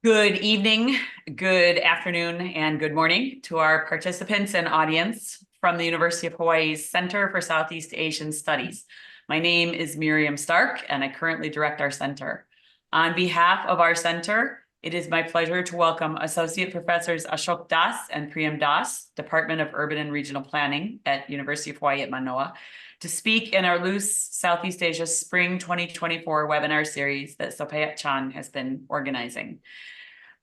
Good evening, good afternoon, and good morning to our participants and audience from the University of Hawaii's Center for Southeast Asian Studies. My name is Miriam Stark, and I currently direct our center. On behalf of our center, it is my pleasure to welcome Associate Professors Ashok Das and Priyam Das, Department of Urban and Regional Planning at University of Hawaii at Mānoa, to speak in our Loose Southeast Asia Spring 2024 webinar series that Sopayat Chan has been organizing.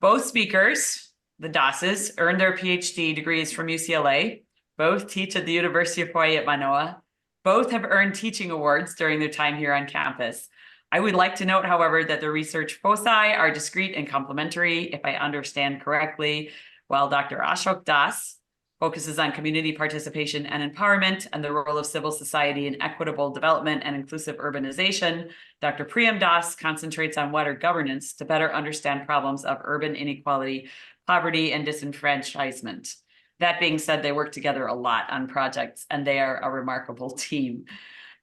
Both speakers, the Dasses, earned their PhD degrees from UCLA. Both teach at the University of Hawaii at Mānoa. Both have earned teaching awards during their time here on campus. I would like to note, however, that their research foci are discrete and complementary, if I understand correctly, while Dr. Ashok Das focuses on community participation and empowerment and the role of civil society in equitable development and inclusive urbanization. Dr. Priyam Das concentrates on water governance to better understand problems of urban inequality, poverty, and disenfranchisement. That being said, they work together a lot on projects, and they are a remarkable team.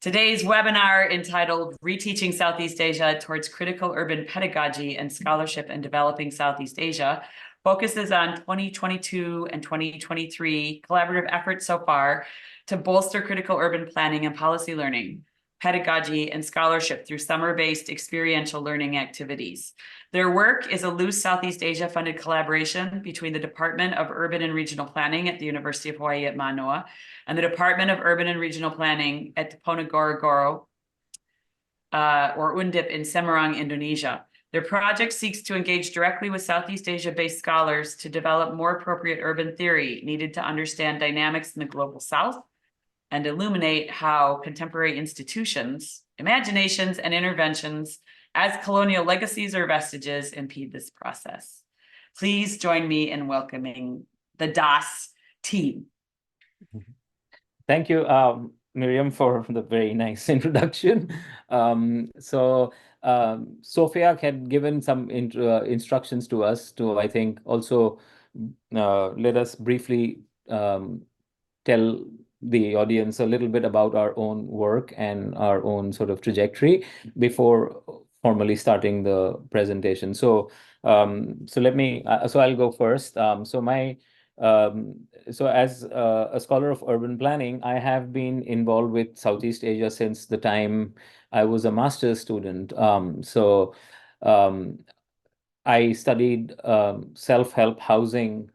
Today's webinar, entitled Reteaching Southeast Asia Towards Critical Urban Pedagogy and Scholarship in Developing Southeast Asia, focuses on 2022 and 2023 collaborative efforts so far to bolster critical urban planning and policy learning, pedagogy, and scholarship through summer-based experiential learning activities. Their work is a loose Southeast Asia funded collaboration between the Department of Urban and Regional Planning at the University of Hawaii at Mānoa and the Department of Urban and Regional Planning at Diponegoro or Undip in Semarang, Indonesia. Their project seeks to engage directly with Southeast Asia-based scholars to develop more appropriate urban theory needed to understand dynamics in the global South and illuminate how contemporary institutions, imaginations, and interventions as colonial legacies or vestiges impede this process. Please join me in welcoming the Das team. Thank you, Miriam, for the very nice introduction. Sophia had given some instructions to us to, I think, also let us briefly tell the audience a little bit about our own work and our own sort of trajectory before formally starting the presentation. So I'll go first. So as a scholar of urban planning, I have been involved with Southeast Asia since the time I was a master's student. I studied self-help housing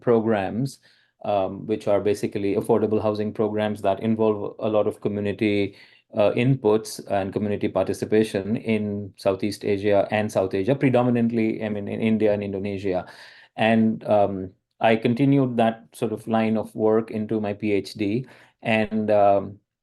programs, which are basically affordable housing programs that involve a lot of community inputs and community participation in Southeast Asia and South Asia, predominantly, I mean, in India and Indonesia. And I continued that sort of line of work into my PhD, and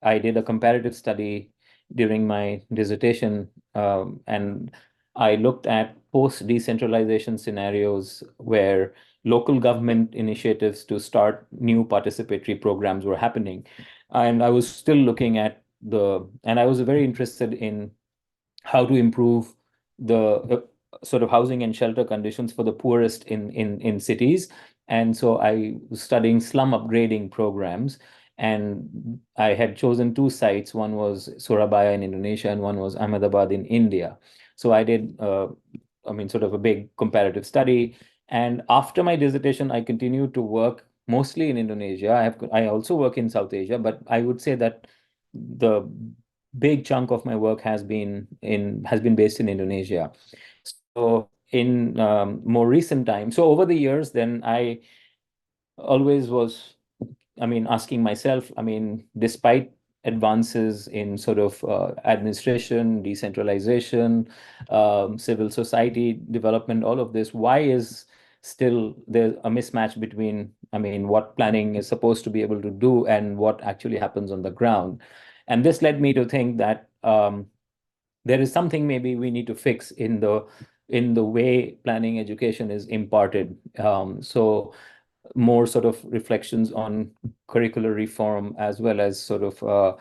I did a comparative study during my dissertation, and I looked at post-decentralization scenarios where local government initiatives to start new participatory programs were happening. And I was still looking at and I was very interested in how to improve the sort of housing and shelter conditions for the poorest in cities. And so I was studying slum upgrading programs, and I had chosen two sites. One was Surabaya in Indonesia, and one was Ahmedabad in India. So I did, sort of a big comparative study. And after my dissertation, I continued to work mostly in Indonesia. I also work in South Asia, but I would say that the big chunk of my work has been based in Indonesia. So in more recent times, so over the years, then I always was, asking myself, despite advances in sort of administration, decentralization, civil society development, all of this, why is still there a mismatch between, what planning is supposed to be able to do and what actually happens on the ground? And this led me to think that there is something maybe we need to fix in the way planning education is imparted. So more sort of reflections on curricular reform, as well as sort of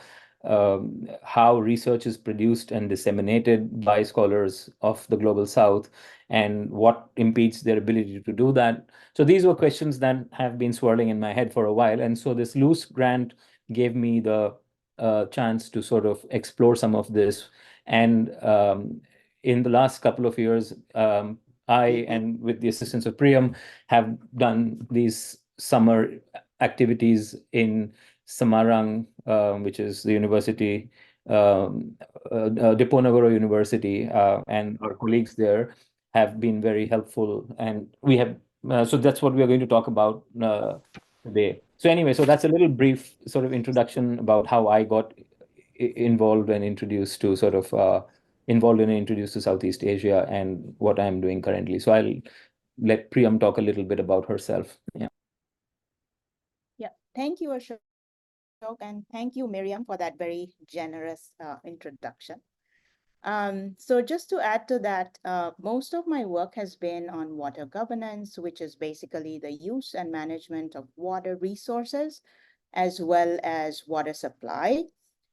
how research is produced and disseminated by scholars of the Global South, and what impedes their ability to do that. So these were questions that have been swirling in my head for a while. And so this Luce grant gave me the chance to sort of explore some of this. And in the last couple of years, and with the assistance of Priyam, have done these summer activities in Samarang, which is the university, Diponegoro University, and our colleagues there have been very helpful. And we have, so that's what we are going to talk about today. So anyway, so that's a little brief sort of introduction about how I got involved and introduced to Southeast Asia and what I'm doing currently. So I'll let Priyam talk a little bit about herself. Yeah. Yeah, thank you, Ashok, and thank you, Miriam, for that very generous introduction. So just to add to that, most of my work has been on water governance, which is basically the use and management of water resources, as well as water supply,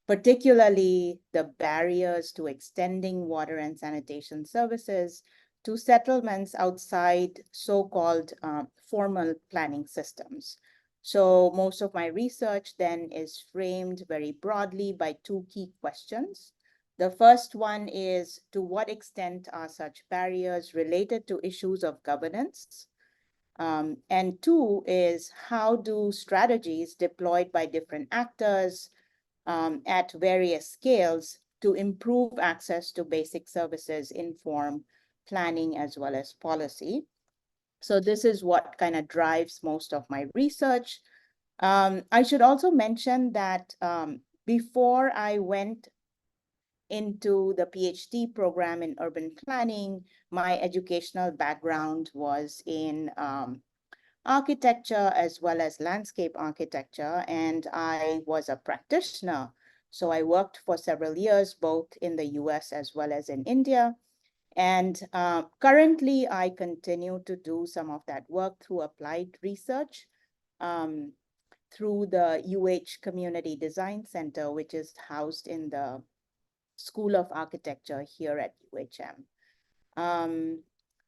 particularly the barriers to extending water and sanitation services to settlements outside so-called formal planning systems. So most of my research then is framed very broadly by two key questions. The first one is, to what extent are such barriers related to issues of governance? And two is, how do strategies deployed by different actors at various scales to improve access to basic services inform planning as well as policy? So this is what kind of drives most of my research. I should also mention that before I went into the PhD program in urban planning, my educational background was in architecture as well as landscape architecture, and I was a practitioner. So I worked for several years, both in the US as well as in India. And currently, I continue to do some of that work through applied research through the UH Community Design Center, which is housed in the School of Architecture here at UHM.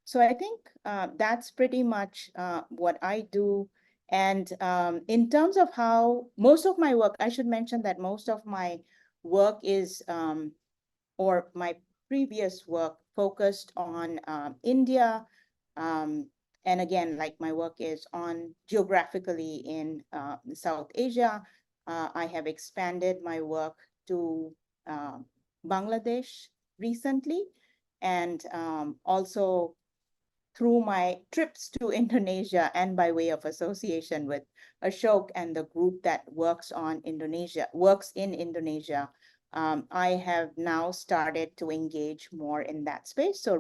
So I think that's pretty much what I do. And in terms of how most of my work, I should mention that most of my work is, or my previous work focused on India. And again, like my work is on geographically in South Asia. I have expanded my work to Bangladesh recently, and also through my trips to Indonesia and by way of association with Ashok and the group that works in Indonesia, I have now started to engage more in that space. So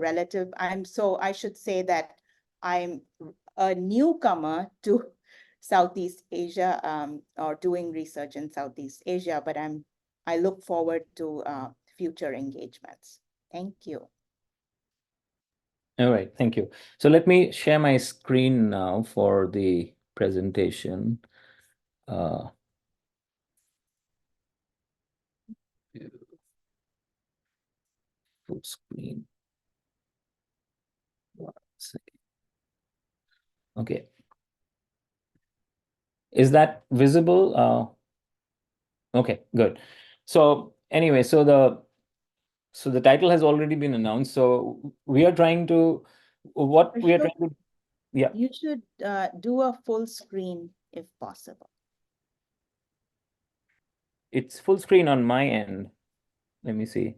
I should say that I'm a newcomer to Southeast Asia, or doing research in Southeast Asia, but I look forward to future engagements. Thank you. All right, thank you. So let me share my screen now for the presentation. Full screen. 1 second. Okay. Is that visible? Okay, good. So anyway, so the title has already been announced. So we are trying to, yeah. You should do a full screen if possible. It's full screen on my end. Let me see.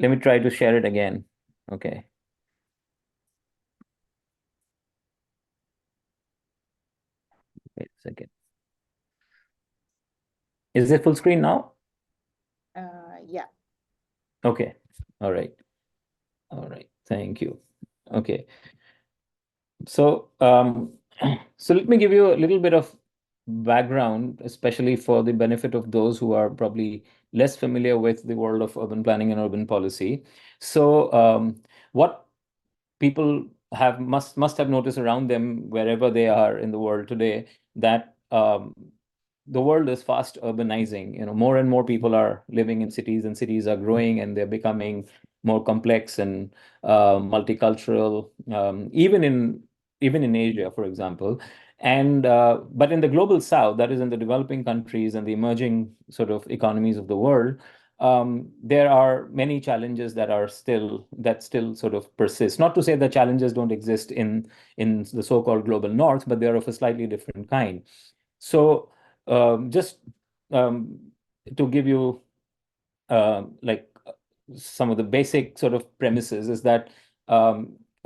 Let me try to share it again. Okay. Wait a second. Is it full screen now? Yeah. Okay. All right. All right. Thank you. Okay. So, so let me give you a little bit of background, especially for the benefit of those who are probably less familiar with the world of urban planning and urban policy. So, what people must have noticed around them wherever they are in the world today, that the world is fast urbanizing. More and more people are living in cities, and cities are growing, and they're becoming more complex and multicultural, even in Asia, for example. And but in the global south, that is in the developing countries and the emerging sort of economies of the world, there are many challenges that still sort of persist. Not to say that challenges don't exist in the so-called global north, but they're of a slightly different kind. So just to give you like some of the basic sort of premises is that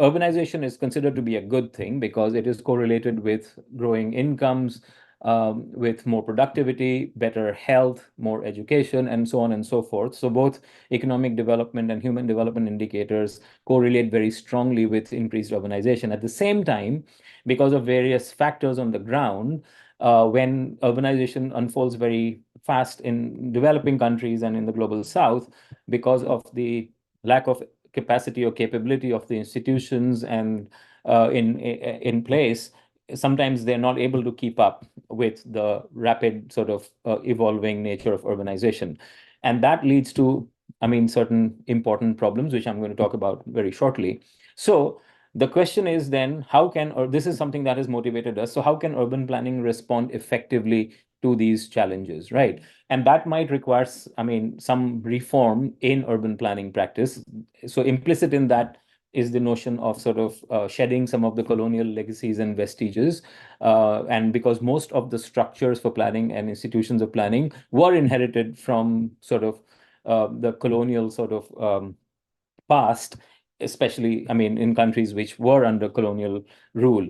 urbanization is considered to be a good thing because it is correlated with growing incomes, with more productivity, better health, more education, and so on and so forth. So both economic development and human development indicators correlate very strongly with increased urbanization. At the same time, because of various factors on the ground, when urbanization unfolds very fast in developing countries and in the global south, because of the lack of capacity or capability of the institutions and in place, sometimes they're not able to keep up with the rapid sort of evolving nature of urbanization. And that leads to, I mean, certain important problems, which I'm going to talk about very shortly. So the question is then, how can, or this is something that has motivated us, so how can urban planning respond effectively to these challenges, right? And that might require, I mean, some reform in urban planning practice. So implicit in that is the notion of sort of shedding some of the colonial legacies and vestiges. And because most of the structures for planning and institutions of planning were inherited from sort of the colonial sort of past, especially, I mean, in countries which were under colonial rule.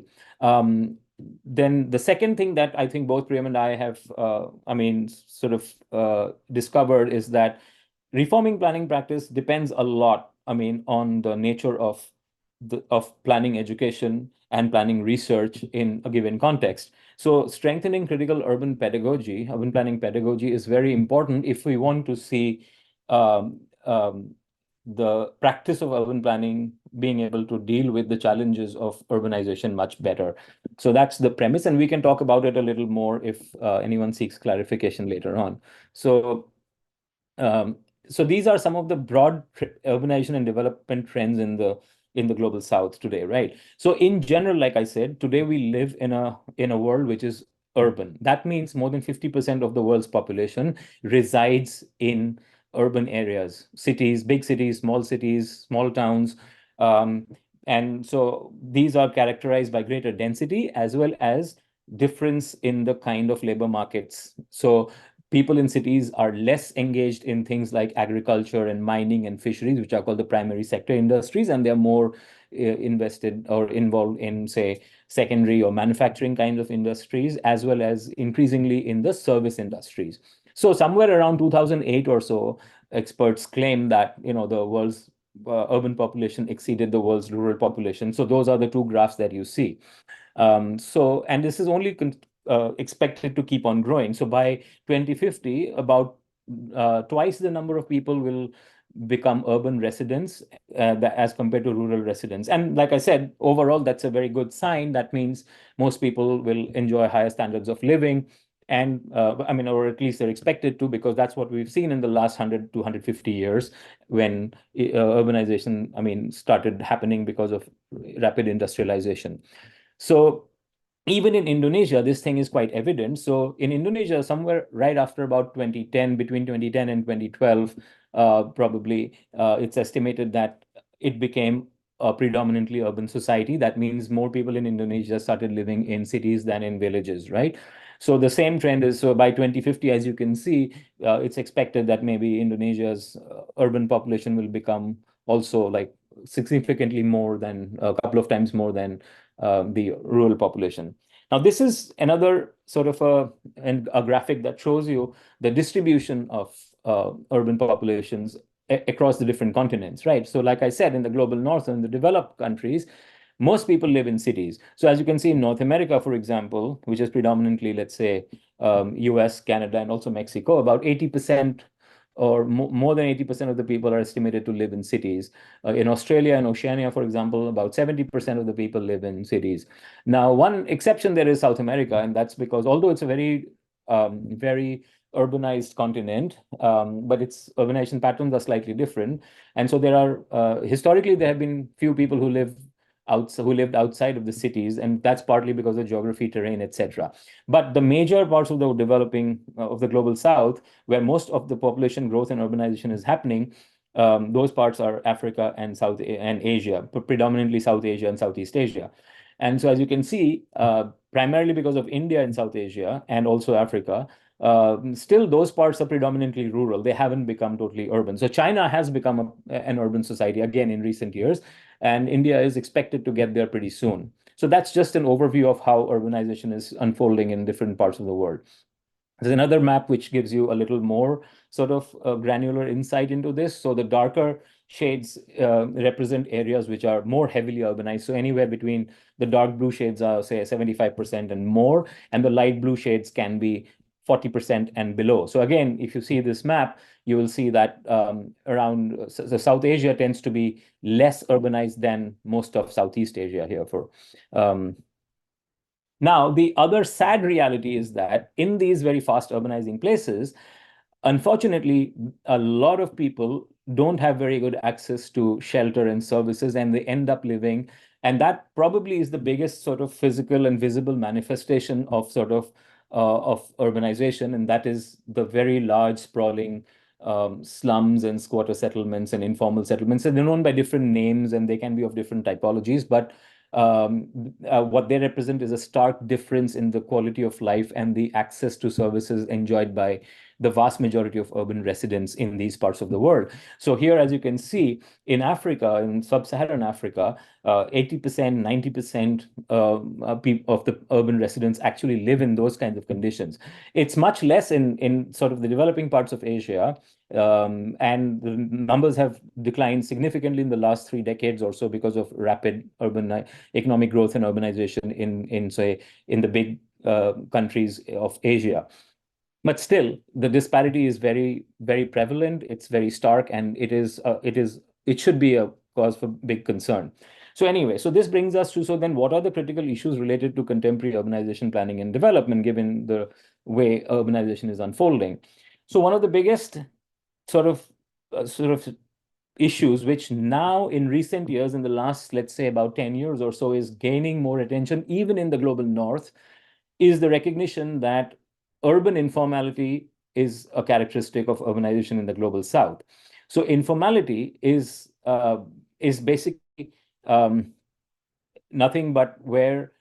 Then the second thing that I think both Priyam and I have, I mean, sort of discovered is that reforming planning practice depends a lot, I mean, on the nature of planning education and planning research in a given context. So strengthening critical urban planning pedagogy is very important if we want to see the practice of urban planning being able to deal with the challenges of urbanization much better. So that's the premise, and we can talk about it a little more if anyone seeks clarification later on. So, so these are some of the broad urbanization and development trends in the global south today, right? So in general, like I said, today we live in a world which is urban. That means more than 50% of the world's population resides in urban areas, big cities, small towns. Um, and so these are characterized by greater density as well as difference in the kind of labor markets. So people in cities are less engaged in things like agriculture and mining and fisheries, which are called the primary sector industries, and they're more invested or involved in, say, secondary or manufacturing kinds of industries, as well as increasingly in the service industries. So somewhere around 2008 or so, experts claim that, you know, the world's urban population exceeded the world's rural population. So those are the two graphs that you see. And this is only expected to keep on growing. So by 2050, about twice the number of people will become urban residents as compared to rural residents. And like I said, overall, that's a very good sign. That means most people will enjoy higher standards of living. And I mean, or at least they're expected to, because that's what we've seen in the last 100 to 150 years when urbanization, I mean, started happening because of rapid industrialization. So even in Indonesia, this thing is quite evident. So in Indonesia, somewhere right after about 2010, between 2010 and 2012, probably it's estimated that it became a predominantly urban society. That means more people in Indonesia started living in cities than in villages, right? So the same trend is, so by 2050, as you can see, it's expected that maybe Indonesia's urban population will become also like significantly more than a couple of times more than the rural population. Now, this is another sort of a graphic that shows you the distribution of urban populations across the different continents, right? So like I said, in the global north and the developed countries, most people live in cities. So as you can see in North America, for example, which is predominantly, let's say, US, Canada, and also Mexico, about 80% or more than 80% of the people are estimated to live in cities. In Australia and Oceania, for example, about 70% of the people live in cities. Now, one exception there is South America, and that's because although it's a very urbanized continent, but its urbanization patterns are slightly different. And so there are, historically, there have been few people who live who lived outside of the cities, and that's partly because of geography, terrain, etc. But the major parts of the developing of the global south, where most of the population growth and urbanization is happening, those parts are Africa and Asia, predominantly South Asia and Southeast Asia. And so, as you can see, primarily because of India and South Asia and also Africa, still those parts are predominantly rural. They haven't become totally urban. So China has become an urban society again in recent years, and India is expected to get there pretty soon. So that's just an overview of how urbanization is unfolding in different parts of the world. There's another map which gives you a little more sort of granular insight into this. So the darker shades represent areas which are more heavily urbanized. So anywhere between the dark blue shades are, say, 75% and more, and the light blue shades can be 40% and below. So again, if you see this map, you will see that around the South Asia tends to be less urbanized than most of Southeast Asia here. Now, the other sad reality is that in these very fast urbanizing places, unfortunately, a lot of people don't have very good access to shelter and services, and they end up living. And that probably is the biggest sort of physical and visible manifestation of urbanization, and that is the very large sprawling slums and squatter settlements and informal settlements. And they're known by different names, and they can be of different typologies, but what they represent is a stark difference in the quality of life and the access to services enjoyed by the vast majority of urban residents in these parts of the world. So here, as you can see, in Africa, in sub-Saharan Africa, 80%, 90% of the urban residents actually live in those kinds of conditions. It's much less in sort of the developing parts of Asia, and the numbers have declined significantly in the last 3 decades or so because of rapid urban economic growth and urbanization in the big countries of Asia. But still, the disparity is very, very prevalent. It's very stark, and it should be a cause for big concern. So anyway, so this brings us to, so then what are the critical issues related to contemporary urbanization planning and development, given the way urbanization is unfolding? So one of the biggest sort of issues, which now in recent years, in the last, let's say about 10 years or so, is gaining more attention, even in the global north, is the recognition that urban informality is a characteristic of urbanization in the global south. So informality is basically nothing but where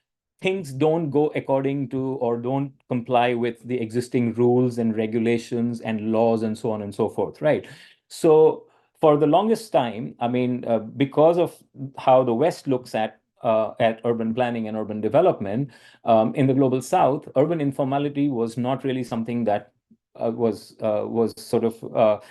things don't go according to or don't comply with the existing rules and regulations and laws and so on and so forth, right? So for the longest time, I mean, because of how the West looks at urban planning and urban development, in the global south, urban informality was not really something that was sort of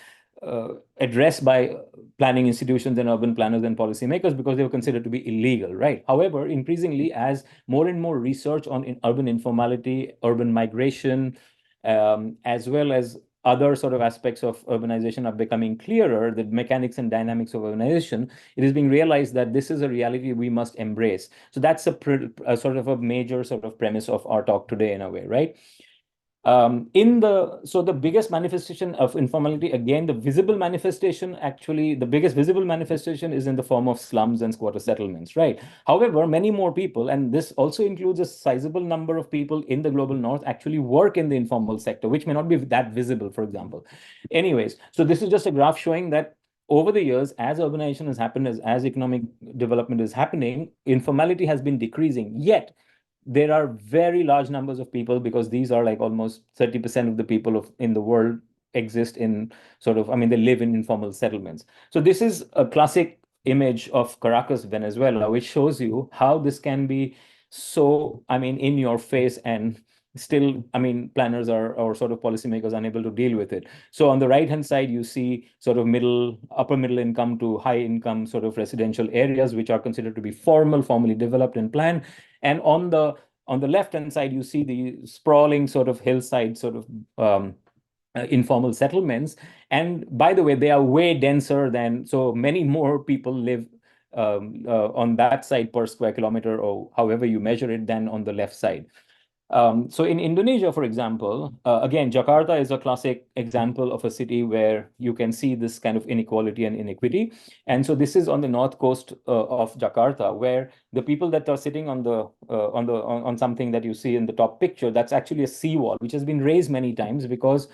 addressed by planning institutions and urban planners and policymakers because they were considered to be illegal, right? However, increasingly, as more and more research on urban informality, urban migration, as well as other sort of aspects of urbanization are becoming clearer, the mechanics and dynamics of urbanization, it is being realized that this is a reality we must embrace. So that's a sort of a major sort of premise of our talk today in a way, right? So the biggest manifestation of informality, again, the visible manifestation, actually, the biggest visible manifestation is in the form of slums and squatter settlements, right? However, many more people, and this also includes a sizable number of people in the global north, actually work in the informal sector, which may not be that visible, for example. Anyways, so this is just a graph showing that over the years, as urbanization has happened, as economic development is happening, informality has been decreasing. Yet, there are very large numbers of people, because these are like almost 30% of the people in the world exist in sort of, I mean, they live in informal settlements. So this is a classic image of Caracas, Venezuela, which shows you how this can be so, I mean, in your face, and still, I mean, planners or sort of policymakers unable to deal with it. So on the right-hand side, you see sort of upper middle income to high income sort of residential areas, which are considered to be formally developed and planned. And on the left-hand side, you see the sprawling sort of hillside sort of informal settlements. And by the way, they are way denser than, so many more people live on that side per square kilometer, or however you measure it, than on the left side. So in Indonesia, for example, again, Jakarta is a classic example of a city where you can see this kind of inequality and inequity. And so this is on the north coast of Jakarta, where the people that are sitting on the on something that you see in the top picture, that's actually a seawall, which has been raised many times because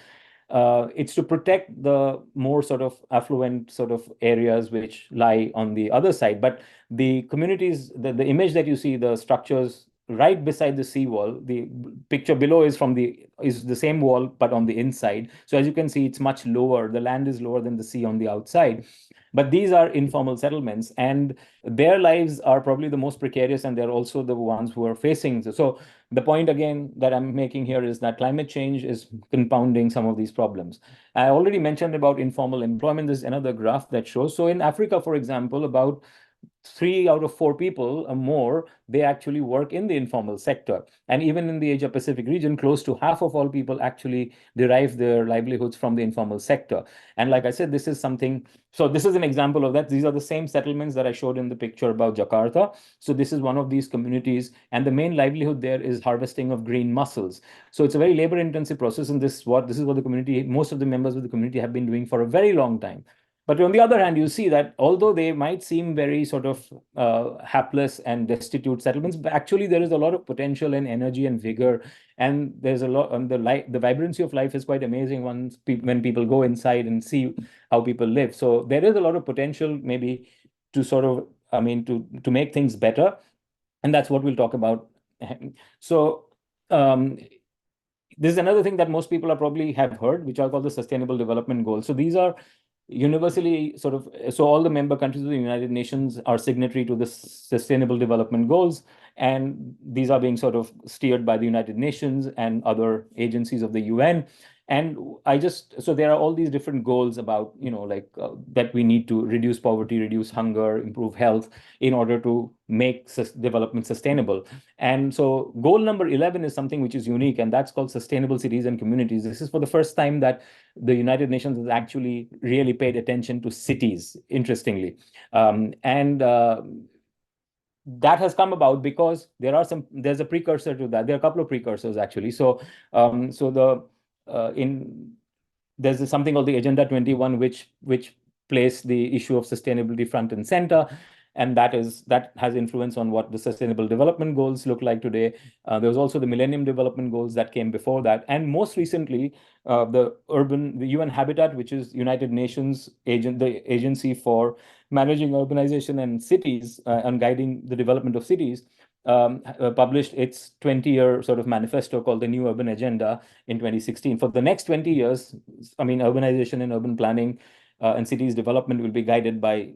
it's to protect the more sort of affluent sort of areas which lie on the other side. But the communities, the image that you see, the structures right beside the seawall, the picture below is the same wall, but on the inside. So as you can see, it's much lower. The land is lower than the sea on the outside. But these are informal settlements, and their lives are probably the most precarious, and they're also the ones who are facing. So the point again that I'm making here is that climate change is compounding some of these problems. I already mentioned about informal employment. There's another graph that shows. So in Africa, for example, about 3 out of 4 people or more, they actually work in the informal sector. And even in the Asia Pacific region, close to half of all people actually derive their livelihoods from the informal sector. And like I said, this is something, so this is an example of that. These are the same settlements that I showed in the picture about Jakarta. So this is one of these communities, and the main livelihood there is harvesting of green mussels. So it's a very labor intensive process, and this is what the community, most of the members of the community have been doing for a very long time. But on the other hand, you see that although they might seem very sort of hapless and destitute settlements, but actually there is a lot of potential and energy and vigor, and there's a lot. And the vibrancy of life is quite amazing when people go inside and see how people live. So there is a lot of potential, maybe to sort of, I mean, to make things better, and that's what we'll talk about. So. This is another thing that most people are probably have heard, which are called the Sustainable Development Goals. So these are universally sort of, so all the member countries of the United Nations are signatory to the Sustainable Development Goals, and these are being sort of steered by the United Nations and other agencies of the UN. And so there are all these different goals about, like that we need to reduce poverty, reduce hunger, improve health in order to make development sustainable. And so goal number 11 is something which is unique, and that's called sustainable cities and communities. This is for the first time that the United Nations has actually really paid attention to cities, interestingly. And that has come about because there's a precursor to that. There are a couple of precursors actually. So there's something called the Agenda 21, which placed the issue of sustainability front and center. And that has influence on what the Sustainable Development Goals look like today. There was also the Millennium Development Goals that came before that. And most recently, the UN Habitat, which is United Nations the agency for managing urbanization and cities and guiding the development of cities, published its 20-year sort of manifesto called the New Urban Agenda in 2016. For the next 20 years, I mean, urbanization and urban planning and cities development will be guided by,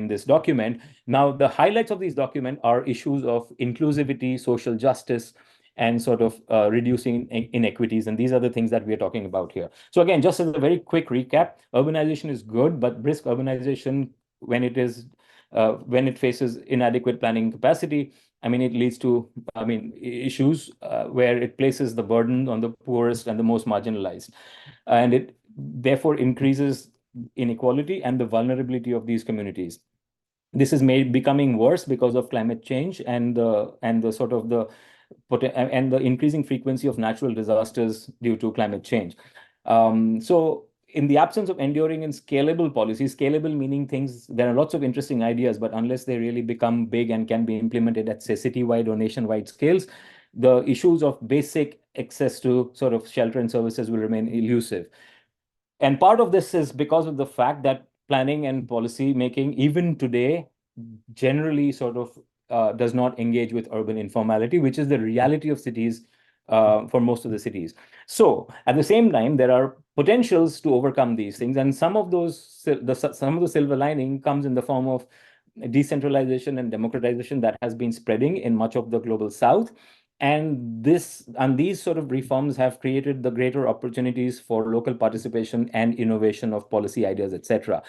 this document. Now, the highlights of this document are issues of inclusivity, social justice, and sort of reducing inequities. And these are the things that we are talking about here. So again, just as a very quick recap, urbanization is good, but brisk urbanization, when it faces inadequate planning capacity, it leads to, issues where it places the burden on the poorest and the most marginalized. And it therefore increases inequality and the vulnerability of these communities. This is becoming worse because of climate change and the increasing frequency of natural disasters due to climate change. So in the absence of enduring and scalable policies, scalable meaning there are lots of interesting ideas, but unless they really become big and can be implemented at, say, citywide or nationwide scales, the issues of basic access to sort of shelter and services will remain elusive. And part of this is because of the fact that planning and policy making, even today, generally sort of does not engage with urban informality, which is the reality of cities for most of the cities. So at the same time, there are potentials to overcome these things. And some of the silver lining comes in the form of decentralization and democratization that has been spreading in much of the global South. And these sort of reforms have created the greater opportunities for local participation and innovation of policy ideas, etc.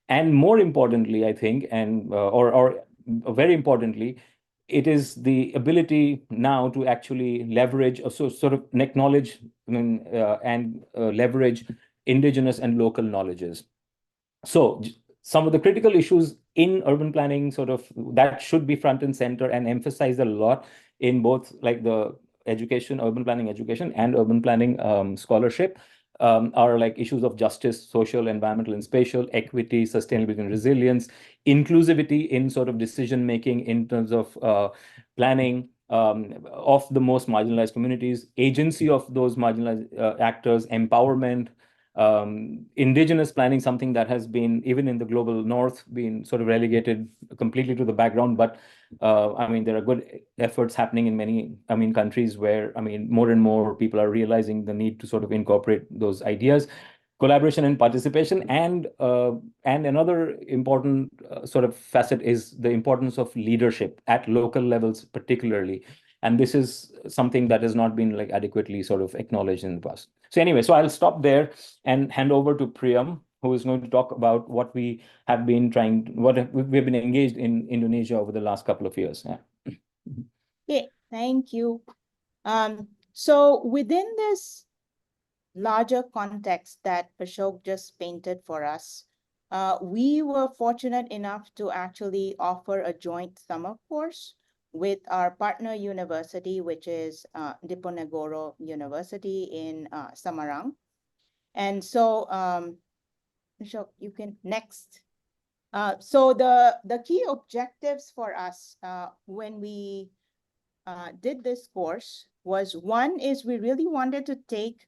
And more importantly, I think, or very importantly, it is the ability now to actually leverage, sort of acknowledge, and leverage indigenous and local knowledges. So some of the critical issues in urban planning sort of that should be front and center and emphasized a lot in both like the education, urban planning education, and urban planning scholarship are like issues of justice, social, environmental, and spatial, equity, sustainability, and resilience, inclusivity in sort of decision making in terms of planning of the most marginalized communities, agency of those marginalized actors, empowerment, indigenous planning, something that has been, even in the global north, been sort of relegated completely to the background. But I mean, there are good efforts happening in many, I mean, countries where, I mean, more and more people are realizing the need to sort of incorporate those ideas. Collaboration and participation, and another important sort of facet is the importance of leadership at local levels, particularly. And this is something that has not been like adequately sort of acknowledged in the past. So anyway, so I'll stop there and hand over to Priyam, who is going to talk about what we have been what we've been engaged in Indonesia over the last couple of years. Yeah. Okay, thank you. So within this larger context that Ashok just painted for us, we were fortunate enough to actually offer a joint summer course with our partner university, which is Diponegoro University in Samarang. And so, Ashok, you can next. So the key objectives for us when we did this course was, one is we really wanted to take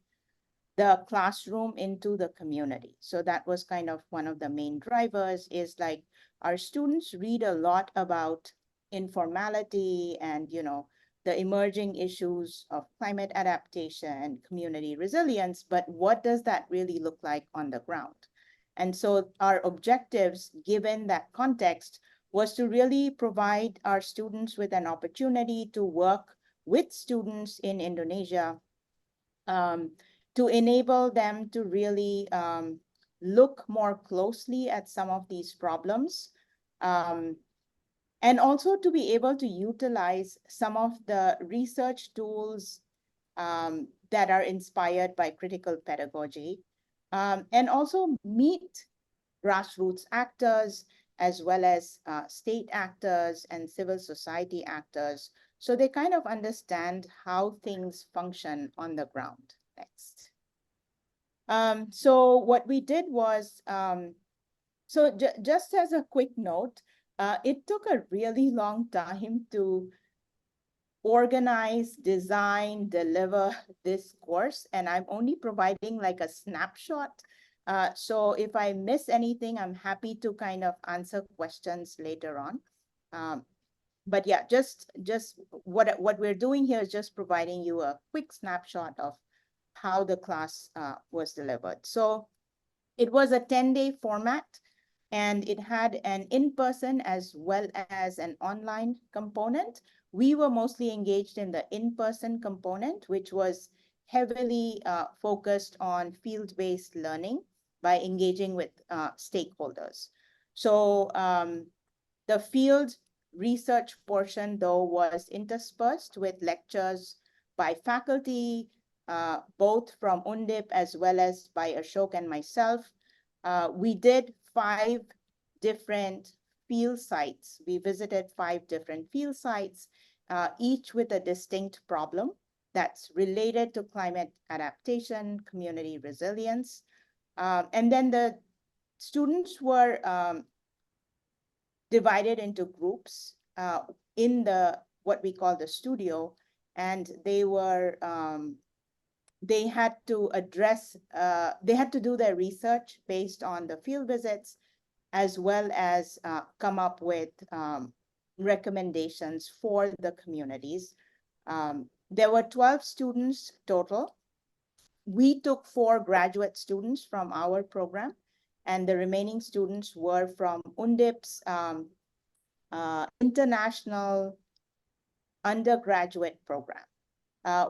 the classroom into the community. So that was kind of one of the main drivers, is like our students read a lot about informality and, you know, the emerging issues of climate adaptation, community resilience, but what does that really look like on the ground? And so our objectives, given that context, was to really provide our students with an opportunity to work with students in Indonesia, to enable them to really look more closely at some of these problems, and also to be able to utilize some of the research tools that are inspired by critical pedagogy, and also meet grassroots actors as well as state actors and civil society actors, so they kind of understand how things function on the ground. Next. So what we did was, just as a quick note, it took a really long time to organize, design, deliver this course, and I'm only providing like a snapshot. So if I miss anything, I'm happy to kind of answer questions later on. But yeah, just what we're doing here is just providing you a quick snapshot of how the class was delivered. So it was a 10-day format, and it had an in-person as well as an online component. We were mostly engaged in the in-person component, which was heavily focused on field-based learning by engaging with stakeholders. So the field research portion, though, was interspersed with lectures by faculty, both from Undip as well as by Ashok and myself. We did 5 different field sites. We visited 5 different field sites, each with a distinct problem that's related to climate adaptation, community resilience. And then the students were divided into groups in what we call the studio, and they were they had to address, they had to do their research based on the field visits, as well as come up with recommendations for the communities. There were 12 students total. We took 4 graduate students from our program, and the remaining students were from Undip's international undergraduate program,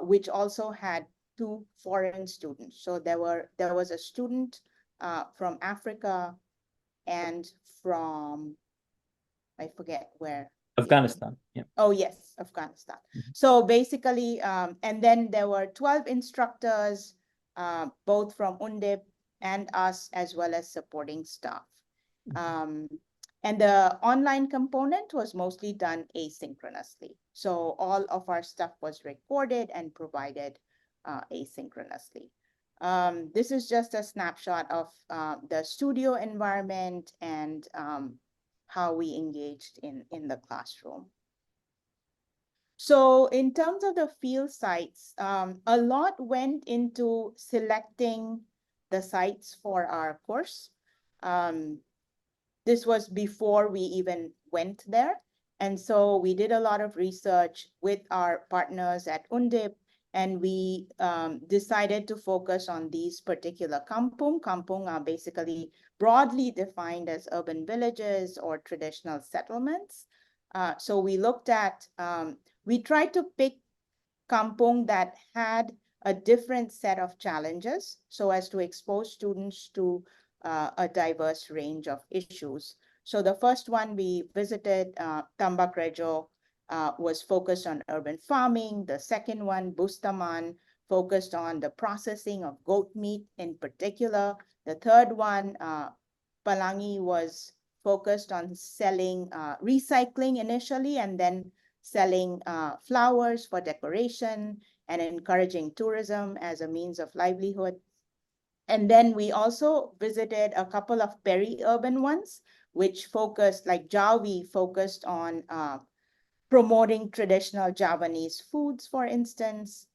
which also had 2 foreign students. So there was a student from Africa and from, I forget where. Afghanistan. Yeah. Oh, yes, Afghanistan. So basically, and then there were 12 instructors, both from Undip and us, as well as supporting staff. And the online component was mostly done asynchronously. So all of our stuff was recorded and provided asynchronously. This is just a snapshot of the studio environment and how we engaged in the classroom. So in terms of the field sites, a lot went into selecting the sites for our course. This was before we even went there. And so we did a lot of research with our partners at Undip, and we decided to focus on these particular kampung. Kampung are basically broadly defined as urban villages or traditional settlements. So we looked at, we tried to pick kampung that had a different set of challenges so as to expose students to a diverse range of issues. So the first one we visited, Tambak Rejo, was focused on urban farming. The second one, Bustaman, focused on the processing of goat meat in particular. The third one, Palangi, was focused on selling recycling initially and then selling flowers for decoration and encouraging tourism as a means of livelihood. And then we also visited a couple of peri-urban ones, which focused, like Jawi, focused on promoting traditional Javanese foods, for instance,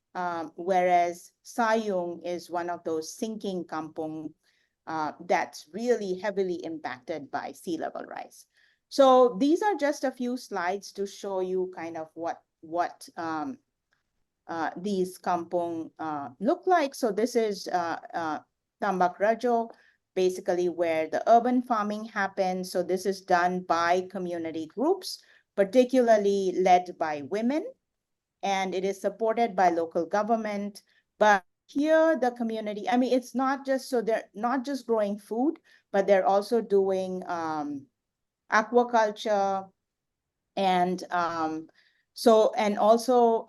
whereas Sayung is one of those sinking kampung that's really heavily impacted by sea level rise. So these are just a few slides to show you kind of what these kampung look like. So this is Tambak Rajo, basically where the urban farming happens. So this is done by community groups, particularly led by women, and it is supported by local government. But here the community, I mean, it's not just, so they're not just growing food, but they're also doing aquaculture and and also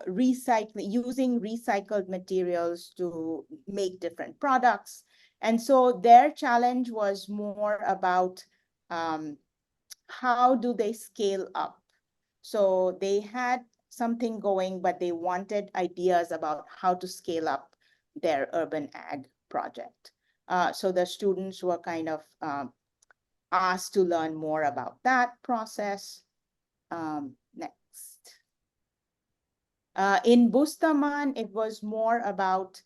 using recycled materials to make different products. And so their challenge was more about how do they scale up? So they had something going, but they wanted ideas about how to scale up their urban ag project. So the students were kind of asked to learn more about that process. Next. In Bustaman, it was more about,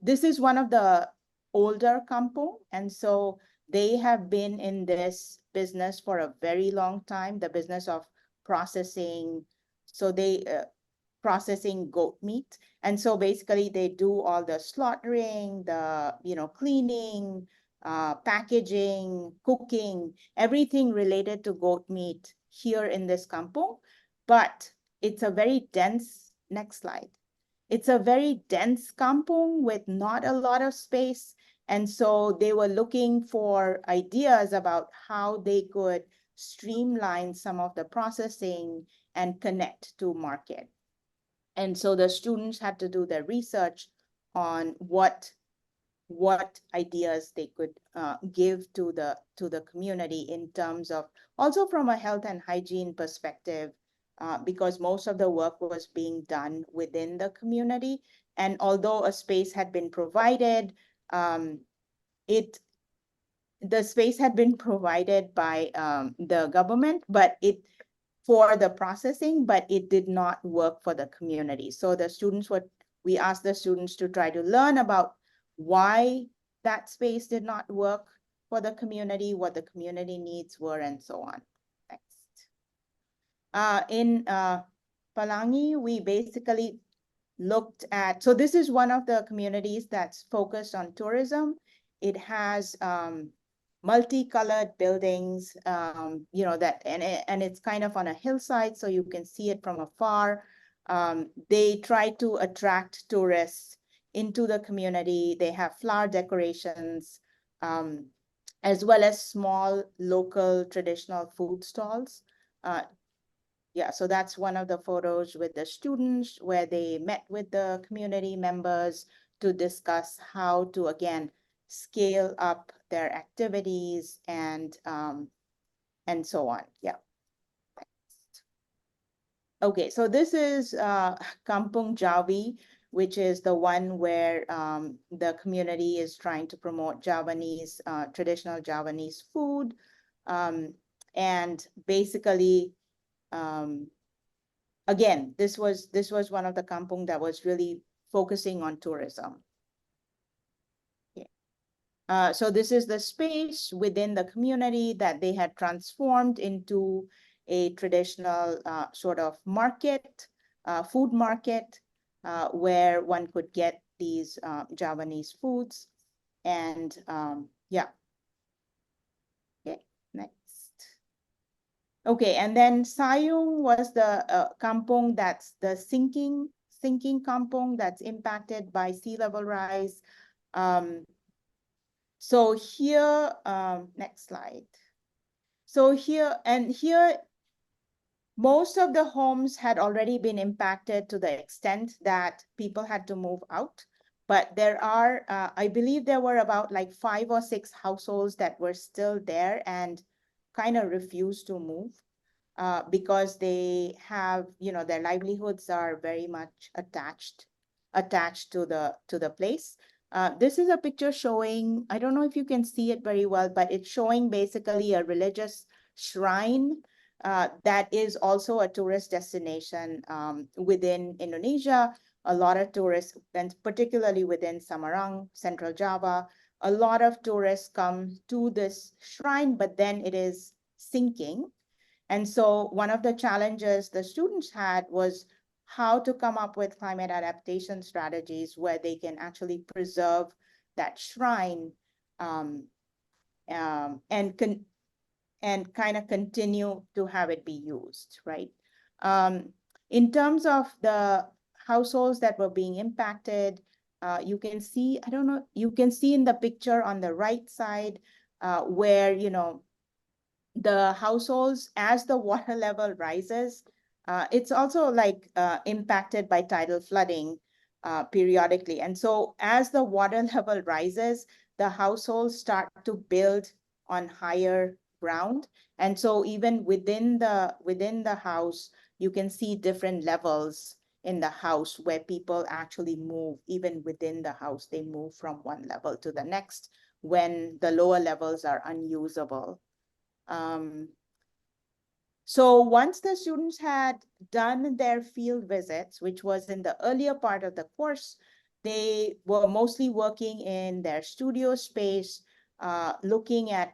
this is one of the older kampung, and so they have been in this business for a very long time, the business of processing. So they processing goat meat. And so basically they do all the slaughtering, the cleaning, packaging, cooking, everything related to goat meat here in this kampung. But it's a very dense, next slide. It's a very dense kampung with not a lot of space. And so they were looking for ideas about how they could streamline some of the processing and connect to market. And so the students had to do their research on what ideas they could give to the community in terms of, also from a health and hygiene perspective, because most of the work was being done within the community. And although a space had been provided, the space had been provided by the government, but for the processing, but it did not work for the community. So the students we asked the students to try to learn about why that space did not work for the community, what the community needs were, and so on. Next. In Palangi, we basically looked at, so this is one of the communities that's focused on tourism. It has multicolored buildings, that, and it's kind of on a hillside, so you can see it from afar. They try to attract tourists into the community. They have flower decorations, as well as small local traditional food stalls. Yeah, so that's one of the photos with the students where they met with the community members to discuss how to, again, scale up their activities and and so on. Yeah. Okay, so this is Kampung Jawi, which is the one where the community is trying to promote Javanese, traditional Javanese food. And basically, again, this was one of the kampung that was really focusing on tourism. So this is the space within the community that they had transformed into a traditional sort of market, food market, where one could get these Javanese foods. And yeah. Okay, next. Okay, and then Sayung was the kampung that's the sinking kampung that's impacted by sea level rise. So here, next slide. So here, most of the homes had already been impacted to the extent that people had to move out. But there are, I believe there were about like 5 or 6 households that were still there and kind of refused to move because they have, their livelihoods are very much attached to the place. This is a picture showing, I don't know if you can see it very well, but it's showing basically a religious shrine that is also a tourist destination within Indonesia. A lot of tourists, and particularly within Samarang, Central Java, a lot of tourists come to this shrine, but then it is sinking. And so one of the challenges the students had was how to come up with climate adaptation strategies where they can actually preserve that shrine and kind of continue to have it be used, right? In terms of the households that were being impacted, you can see, I don't know, you can see in the picture on the right side where, the households, as the water level rises, it's also like impacted by tidal flooding periodically. And so as the water level rises, the households start to build on higher ground. And so even within the house, you can see different levels in the house where people actually move. Even within the house, they move from one level to the next when the lower levels are unusable. So once the students had done their field visits, which was in the earlier part of the course, they were mostly working in their studio space, looking at,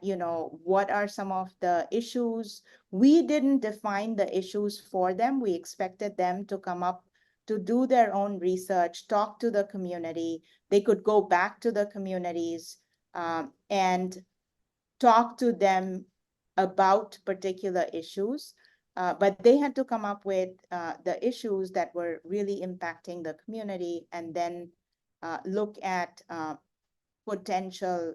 what are some of the issues. We didn't define the issues for them. We expected them to come up to do their own research, talk to the community. They could go back to the communities and talk to them about particular issues, but they had to come up with the issues that were really impacting the community and then look at potential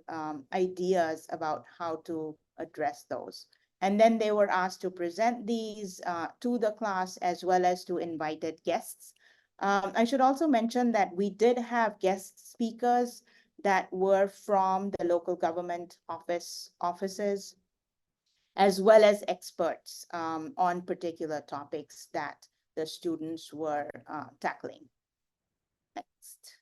ideas about how to address those. And then they were asked to present these to the class as well as to invited guests. I should also mention that we did have guest speakers that were from the local government offices, as well as experts on particular topics that the students were tackling. Next.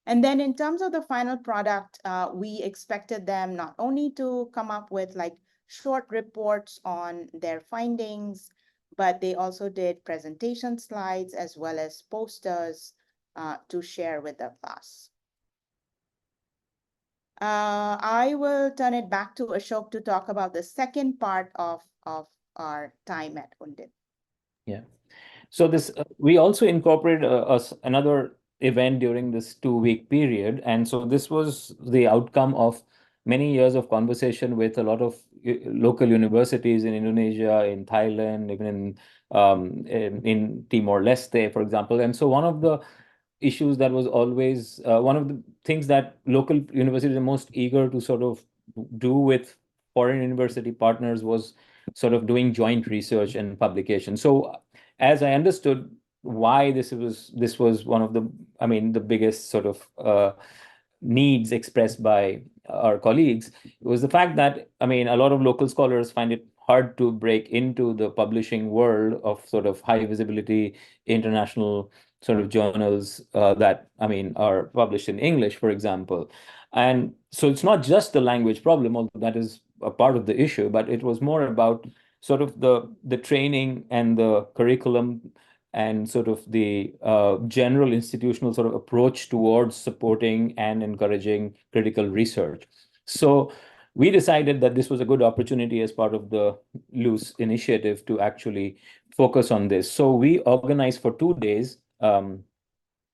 And then in terms of the final product, we expected them not only to come up with like short reports on their findings, but they also did presentation slides as well as posters to share with the class. I will turn it back to Ashok to talk about the second part of our time at Undip. Yeah. So this we also incorporated another event during this 2-week period, and so this was the outcome of many years of conversation with a lot of local universities in Indonesia, in Thailand, even in Timor-Leste, for example. And so one of the issues that was always one of the things that local universities are most eager to sort of do with foreign university partners was sort of doing joint research and publication. So as I understood why this was one of the biggest sort of needs expressed by our colleagues, it was the fact that a lot of local scholars find it hard to break into the publishing world of sort of high visibility international sort of journals that, I mean, are published in English, for example. And so it's not just the language problem, although that is a part of the issue, but it was more about sort of the training and the curriculum and sort of the general institutional sort of approach towards supporting and encouraging critical research. So we decided that this was a good opportunity as part of the Loose initiative to actually focus on this. So we organized for 2 days uh,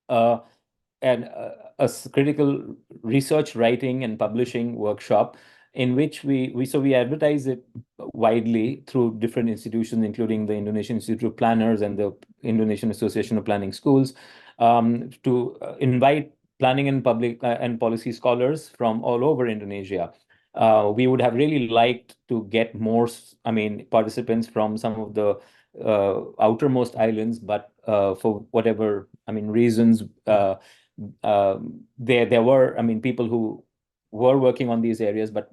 a critical research writing and publishing workshop in which we advertise it widely through different institutions, including the Indonesian Institute of Planners and the Indonesian Association of Planning Schools, to invite planning and public and policy scholars from all over Indonesia. We would have really liked to get more, I mean, participants from some of the outermost islands, but for whatever, I mean, reasons, there were, I mean, people who were working on these areas, but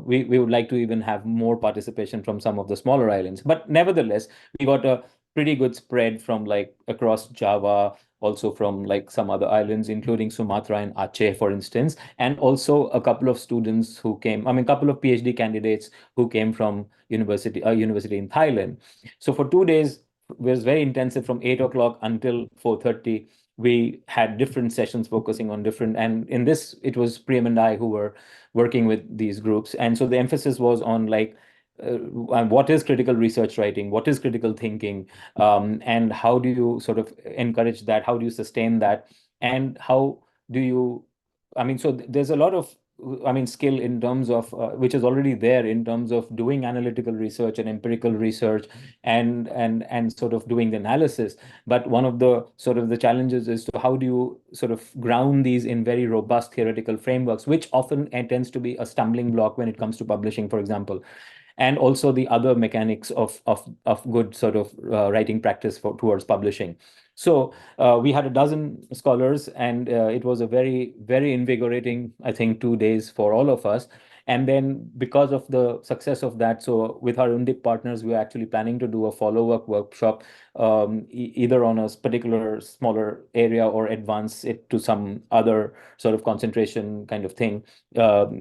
we would like to even have more participation from some of the smaller islands. But nevertheless, we got a pretty good spread from like across Java, also from like some other islands, including Sumatra and Aceh, for instance, and also a couple of students who came, I mean, a couple of PhD candidates who came from university in Thailand. So for 2 days, it was very intensive from 8 o'clock until 4:30. We had different sessions focusing on different, and in this, it was Priyam and I who were working with these groups. And so the emphasis was on like, what is critical research writing? What is critical thinking? And how do you sort of encourage that? How do you sustain that? And how do you, I mean, so there's a lot of, I mean, skill in terms of which is already there in terms of doing analytical research and empirical research and sort of doing the analysis. But one of the sort of the challenges is to how do you sort of ground these in very robust theoretical frameworks, which often tends to be a stumbling block when it comes to publishing, for example, and also the other mechanics of good sort of writing practice towards publishing. So we had a dozen scholars, and it was a very, very invigorating, I think, 2 days for all of us. And then because of the success of that, so with our UNDIP partners, we're actually planning to do a follow-up workshop, either on a particular smaller area or advance it to some other sort of concentration kind of thing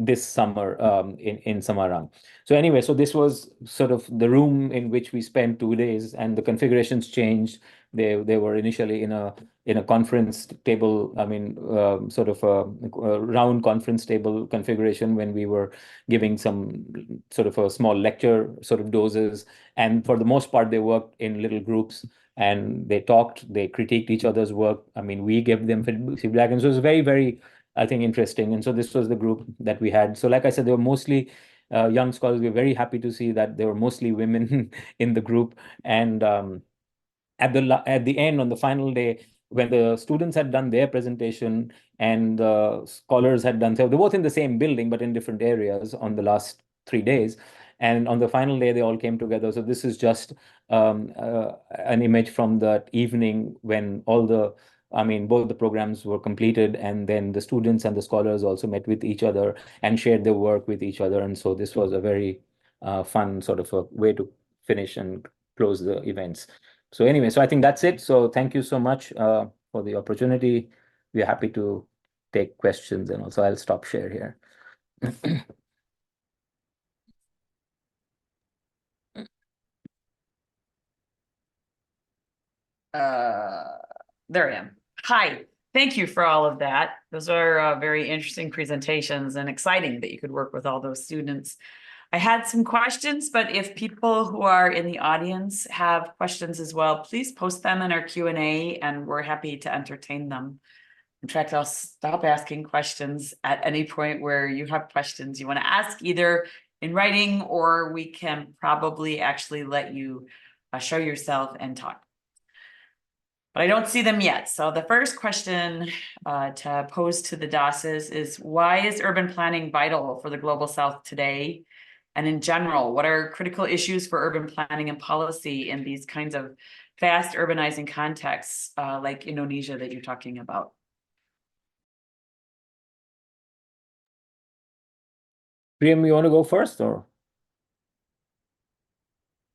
this summer in Samarang. So anyway, so this was sort of the room in which we spent 2 days, and the configurations changed. They were initially in a conference table, I mean, sort of a round conference table configuration when we were giving some sort of a small lecture sort of doses. And for the most part, they worked in little groups and they talked, they critiqued each other's work. I mean, we gave them feedback. And so it was very, very, I think, interesting. And so this was the group that we had. So like I said, they were mostly young scholars. We're very happy to see that there were mostly women in the group. And at the end, on the final day, when the students had done their presentation and the scholars had done, so they're both in the same building but in different areas on the last 3 days. And on the final day, they all came together. So this is just an image from that evening when all the, I mean, both the programs were completed, and then the students and the scholars also met with each other and shared their work with each other. And so this was a very fun sort of a way to finish and close the events. So anyway, so I think that's it. So thank you so much for the opportunity. We're happy to take questions, and also I'll stop share here. There I am. Hi, thank you for all of that. Those are very interesting presentations and exciting that you could work with all those students. I had some questions, but if people who are in the audience have questions as well, please post them in our Q&A and we're happy to entertain them. In fact, I'll stop asking questions at any point where you have questions you want to ask, either in writing, or we can probably actually let you show yourself and talk. But I don't see them yet. So the first question to pose to the DOSes is, why is urban planning vital for the Global South today? And in general, what are critical issues for urban planning and policy in these kinds of fast urbanizing contexts like Indonesia that you're talking about? Priyam, you want to go first, or?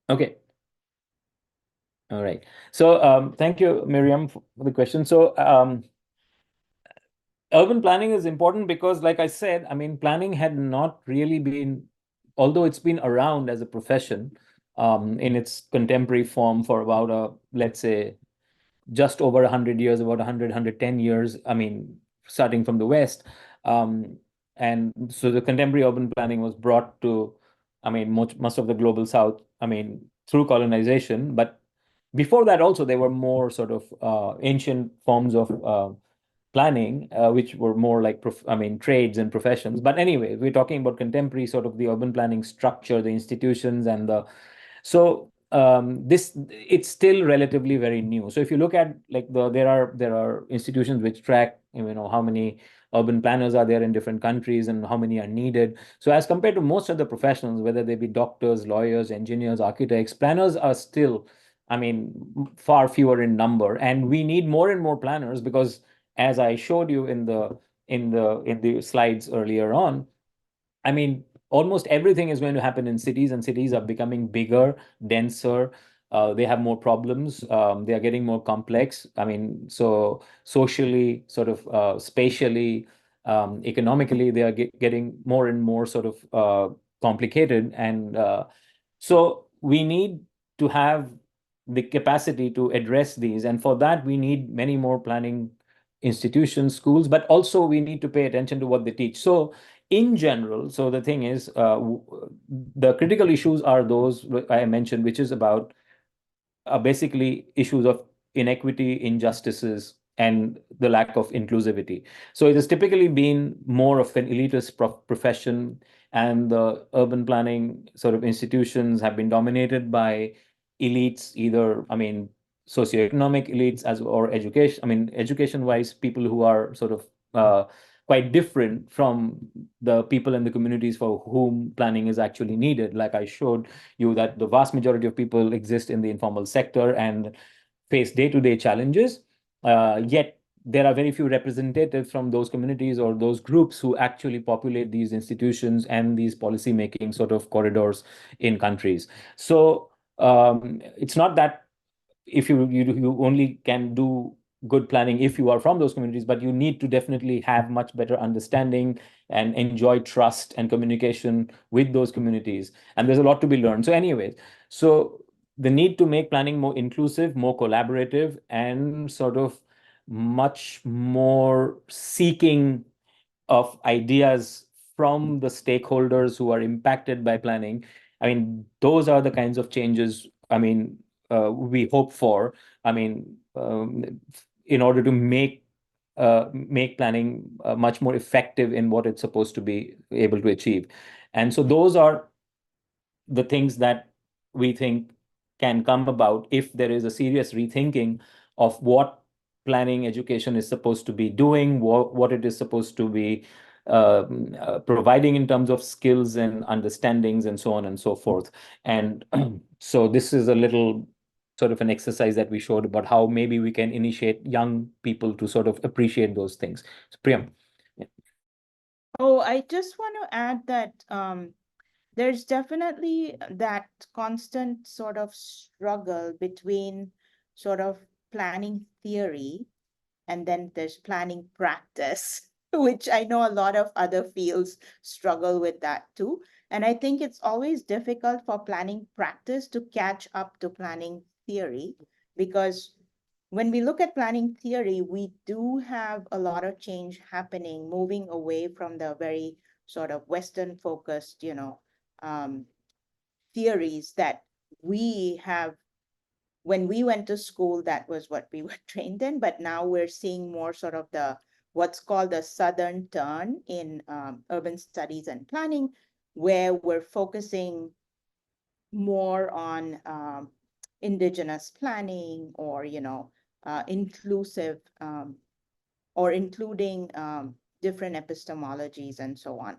Okay. All right. So thank you, Miriam, for the question. So urban planning is important because, like I said, I mean, planning had not really been, although it's been around as a profession in its contemporary form for about, let's say, just over 100 years, about 100, 110 years, I mean, starting from the West. Um, and so the contemporary urban planning was brought to, I mean, most of the global South, I mean, through colonization. But before that also, there were more sort of ancient forms of planning, which were more like, trades and professions. But anyway, we're talking about contemporary sort of the urban planning structure, the institutions, and the so this it's still relatively very new. So if you look at like there are institutions which track how many urban planners are there in different countries and how many are needed. So as compared to most of the professionals, whether they be doctors, lawyers, engineers, architects, planners are still, I mean, far fewer in number, and we need more and more planners because, as I showed you in the slides earlier on, I mean, almost everything is going to happen in cities, and cities are becoming bigger, denser. They have more problems. They are getting more complex. I mean, so socially, sort of spatially, economically, they are getting more and more sort of complicated. And so we need to have the capacity to address these. And for that, we need many more planning institutions, schools, but also we need to pay attention to what they teach. So in general, so the thing is, the critical issues are those I mentioned, which is about basically issues of inequity, injustices, and the lack of inclusivity. So it has typically been more of an elitist profession, and the urban planning sort of institutions have been dominated by elites, either, I mean, socioeconomic elites as or education. I mean, education-wise, people who are sort of quite different from the people in the communities for whom planning is actually needed. Like I showed you that the vast majority of people exist in the informal sector and face day-to-day challenges. Yet there are very few representatives from those communities or those groups who actually populate these institutions and these policy-making sort of corridors in countries. So it's not that if you only can do good planning if you are from those communities, but you need to definitely have much better understanding and enjoy trust and communication with those communities. And there's a lot to be learned. So anyways, so the need to make planning more inclusive, more collaborative, and sort of much more seeking of ideas from the stakeholders who are impacted by planning. I mean, those are the kinds of changes, I mean, we hope for. I mean, in order to make planning much more effective in what it's supposed to be able to achieve. And so those are the things that we think can come about if there is a serious rethinking of what planning education is supposed to be doing, what it is supposed to be providing in terms of skills and understandings and so on and so forth. And so this is a little sort of an exercise that we showed about how maybe we can initiate young people to sort of appreciate those things. So, Priyam. Oh, I just want to add that there's definitely that constant sort of struggle between sort of planning theory and then there's planning practice, which I know a lot of other fields struggle with that too. And I think it's always difficult for planning practice to catch up to planning theory, because when we look at planning theory, we do have a lot of change happening, moving away from the very sort of Western focused, theories that we have. When we went to school, that was what we were trained in, but now we're seeing more sort of the what's called the Southern turn in urban studies and planning, where we're focusing more on indigenous planning, or inclusive, or including different epistemologies and so on.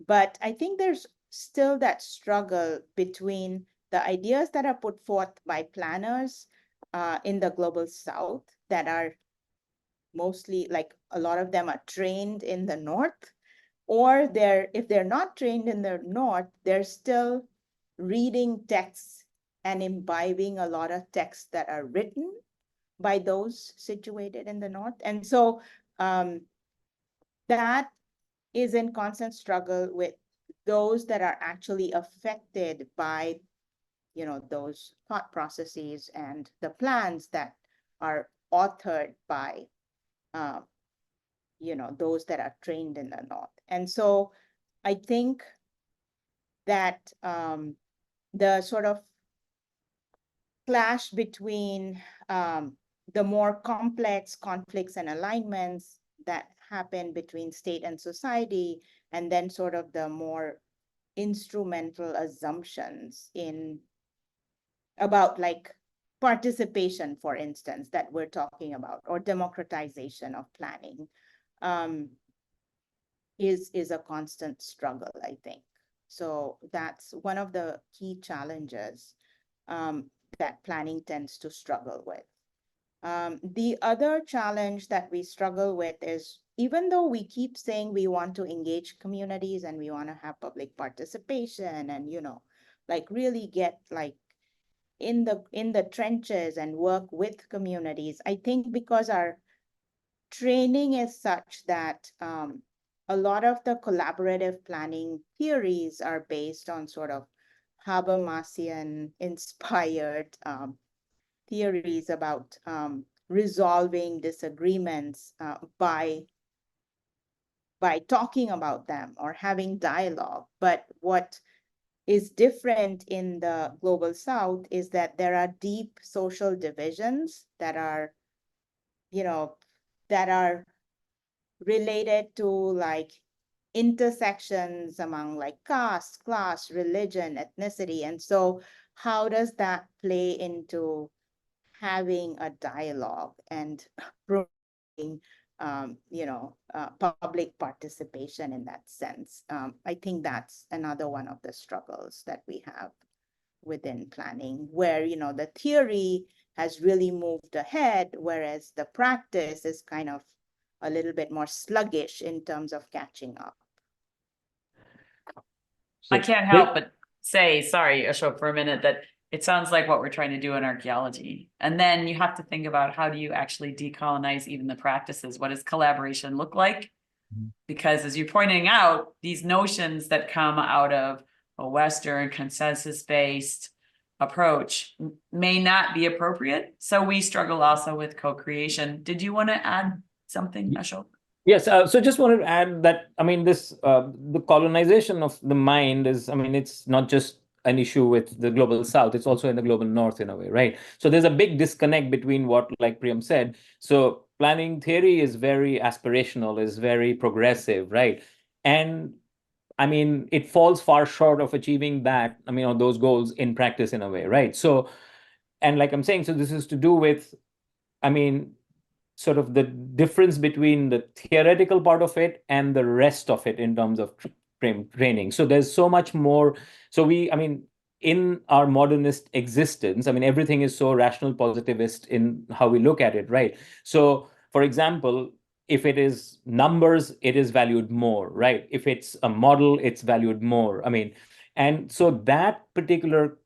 But I think there's still that struggle between the ideas that are put forth by planners in the global South, that are mostly, like, a lot of them are trained in the North, or if they're not trained in the North, they're still reading texts and imbibing a lot of texts that are written by those situated in the North. And so that is in constant struggle with those that are actually affected by, those thought processes and the plans that are authored by, those that are trained in the North. And so I think that the sort of clash between the more complex conflicts and alignments that happen between state and society, and then sort of the more instrumental assumptions about like participation, for instance, that we're talking about, or democratization of planning, is a constant struggle, I think. So that's one of the key challenges that planning tends to struggle with. The other challenge that we struggle with is, even though we keep saying we want to engage communities and we want to have public participation and, like really get like in the trenches and work with communities, I think because our training is such that a lot of the collaborative planning theories are based on sort of Habermasian inspired theories about resolving disagreements by talking about them or having dialogue. But what is different in the Global South is that there are deep social divisions that are, that are related to like intersections among like caste, class, religion, ethnicity. And so how does that play into having a dialogue and promoting, public participation in that sense? I think that's another one of the struggles that we have within planning, where, the theory has really moved ahead, whereas the practice is kind of a little bit more sluggish in terms of catching up. I can't help but say, sorry, Ashok, for a minute, that it sounds like what we're trying to do in archaeology. And then you have to think about, how do you actually decolonize even the practices? What does collaboration look like? Because as you're pointing out, these notions that come out of a Western consensus-based approach may not be appropriate. So we struggle also with co-creation. Did you want to add something, Ashok? Yes, so just wanted to add that, I mean, the colonization of the mind is, I mean, it's not just an issue with the Global South, it's also in the Global North in a way, right? So there's a big disconnect between what, like Priyam said, so planning theory is very aspirational, is very progressive, right? And I mean, it falls far short of achieving that, I mean, or those goals in practice in a way, right? So, and like I'm saying, so this is to do with, I mean, sort of the difference between the theoretical part of it and the rest of it in terms of training. So there's so much more. So I mean, in our modernist existence, I mean, everything is so rational positivist in how we look at it, right? So, for example, if it is numbers, it is valued more, right? If it's a model, it's valued more. I mean, and so that particular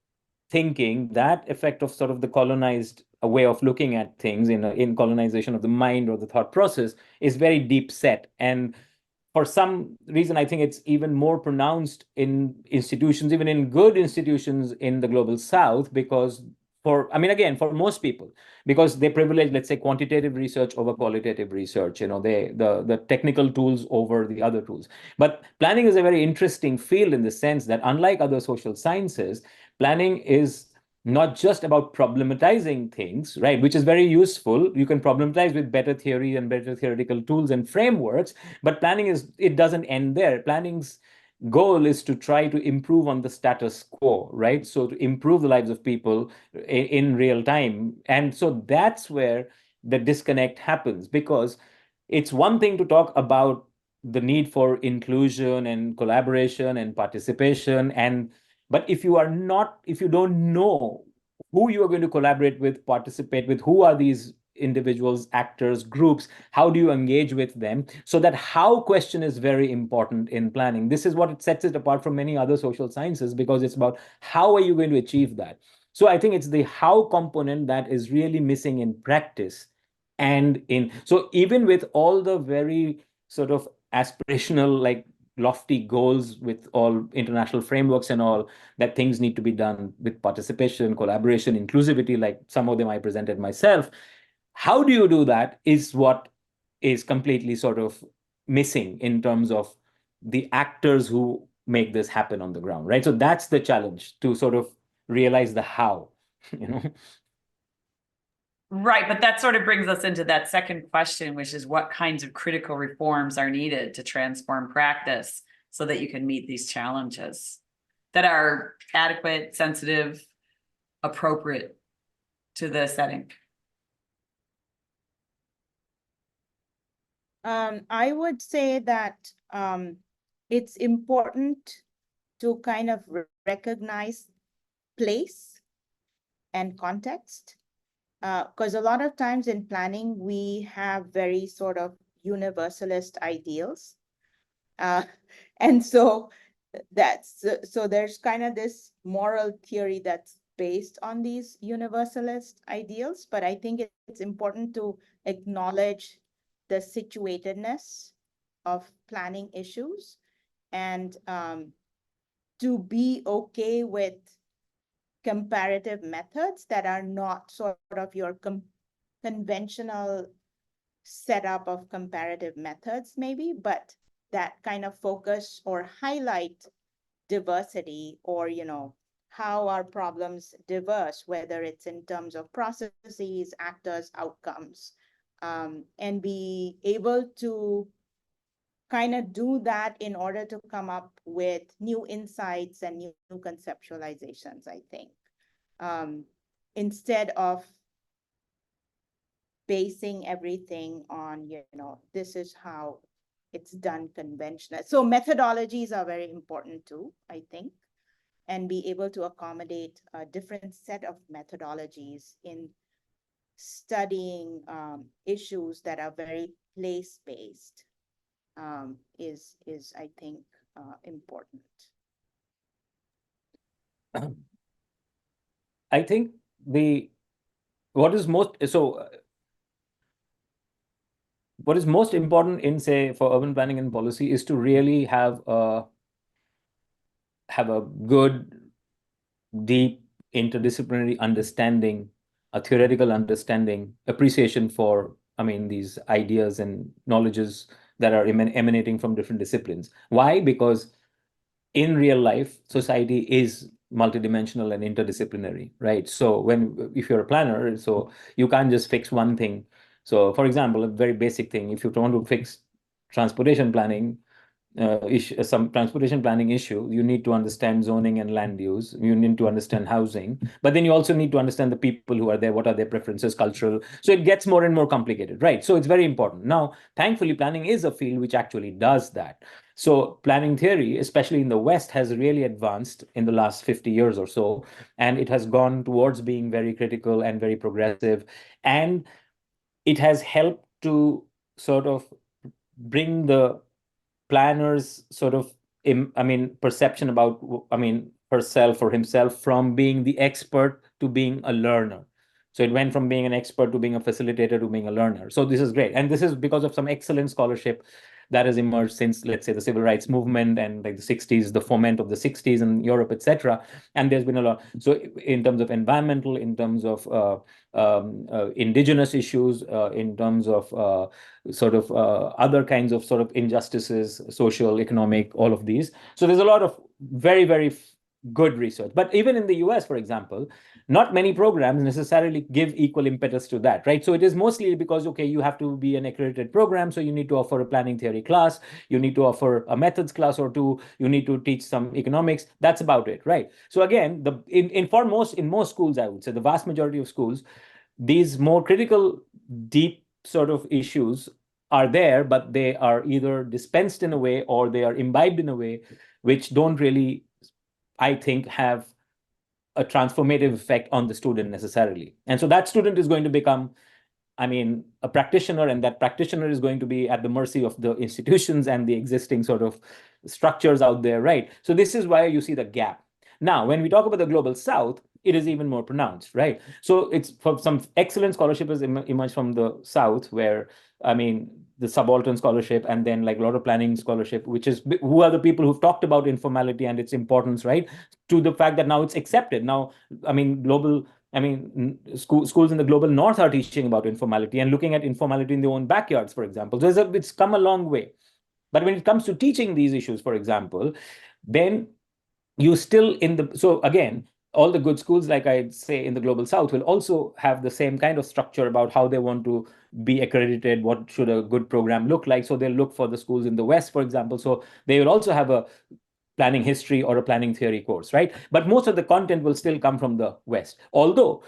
thinking, that effect of sort of the colonized way of looking at things in colonization of the mind or the thought process is very deep set. And for some reason, I think it's even more pronounced in institutions, even in good institutions in the Global South, because I mean, again, for most people, because they privilege, let's say, quantitative research over qualitative research, the technical tools over the other tools. But planning is a very interesting field in the sense that, unlike other social sciences, planning is not just about problematizing things, right? Which is very useful. You can problematize with better theory and better theoretical tools and frameworks, but it doesn't end there. Planning's goal is to try to improve on the status quo, right? So to improve the lives of people in real time. And so that's where the disconnect happens, because it's one thing to talk about the need for inclusion and collaboration and participation, but if you don't know who you are going to collaborate with, participate with, who are these individuals, actors, groups, how do you engage with them? So that how question is very important in planning. This is what it sets it apart from many other social sciences, because it's about how are you going to achieve that. So I think it's the how component that is really missing in practice. And so even with all the very sort of aspirational, like lofty goals with all international frameworks and all, that things need to be done with participation, collaboration, inclusivity, like some of them I presented myself. How do you do that is what is completely sort of missing in terms of the actors who make this happen on the ground, right? So that's the challenge, to sort of realize the how, you know? Right, but that sort of brings us into that second question, which is what kinds of critical reforms are needed to transform practice so that you can meet these challenges that are adequate, sensitive, appropriate to the setting. I would say that it's important to kind of recognize place and context. Because a lot of times in planning, we have very sort of universalist ideals. And so there's kind of this moral theory that's based on these universalist ideals, but I think it's important to acknowledge the situatedness of planning issues and to be okay with comparative methods that are not sort of your conventional setup of comparative methods maybe, but that kind of focus or highlight diversity, or, you know, how are problems diverse, whether it's in terms of processes, actors, outcomes, and be able to kind of do that in order to come up with new insights and new conceptualizations, I think, instead of basing everything on, you know, this is how it's done conventional. So methodologies are very important too, I think, and be able to accommodate a different set of methodologies in studying issues that are very place-based is I think important. I think what is most important in, say, for urban planning and policy is to really have a good, deep interdisciplinary understanding, a theoretical understanding, appreciation for, I mean, these ideas and knowledges that are emanating from different disciplines. Why? Because in real life, society is multidimensional and interdisciplinary, right? So if you're a planner, so you can't just fix one thing. So for example, a very basic thing, if you want to fix transportation planning, some transportation planning issue, you need to understand zoning and land use. You need to understand housing, but then you also need to understand the people who are there, what are their preferences, cultural. So it gets more and more complicated, right? So it's very important. Now, thankfully, planning is a field which actually does that. So planning theory, especially in the West, has really advanced in the last 50 years or so, and it has gone towards being very critical and very progressive, and it has helped to sort of bring the planner's sort of, I mean, perception about, I mean, herself or himself from being the expert to being a learner. So it went from being an expert to being a facilitator to being a learner. So this is great. And this is because of some excellent scholarship that has emerged since, let's say, the civil rights movement and like the 60s, the foment of the 60s in Europe, etc. And there's been a lot. So in terms of environmental, in terms of indigenous issues, in terms of sort of other kinds of sort of injustices, social, economic, all of these. So there's a lot of very, very good research. But even in the US, for example, not many programs necessarily give equal impetus to that, right? So it is mostly because, okay, you have to be an accredited program, so you need to offer a planning theory class, you need to offer a methods class or two, you need to teach some economics. That's about it, right? So again, in most schools, I would say the vast majority of schools, these more critical, deep sort of issues are there, but they are either dispensed in a way or they are imbibed in a way which don't really, I think, have a transformative effect on the student necessarily. And so that student is going to become, I mean, a practitioner, and that practitioner is going to be at the mercy of the institutions and the existing sort of structures out there, right? So this is why you see the gap. Now, when we talk about the Global South, it is even more pronounced, right? So it's for some excellent scholarship has emerged from the South, where I mean the subaltern scholarship, and then like a lot of planning scholarship, which is who are the people who've talked about informality and its importance, right? To the fact that now it's accepted. Now, I mean, schools in the global North are teaching about informality and looking at informality in their own backyards, for example. So it's come a long way. But when it comes to teaching these issues, for example, then you still so again, all the good schools, like I say, in the global South will also have the same kind of structure about how they want to be accredited, what should a good program look like. So they'll look for the schools in the West, for example. So they will also have a planning history or a planning theory course, right? But most of the content will still come from the West. Although,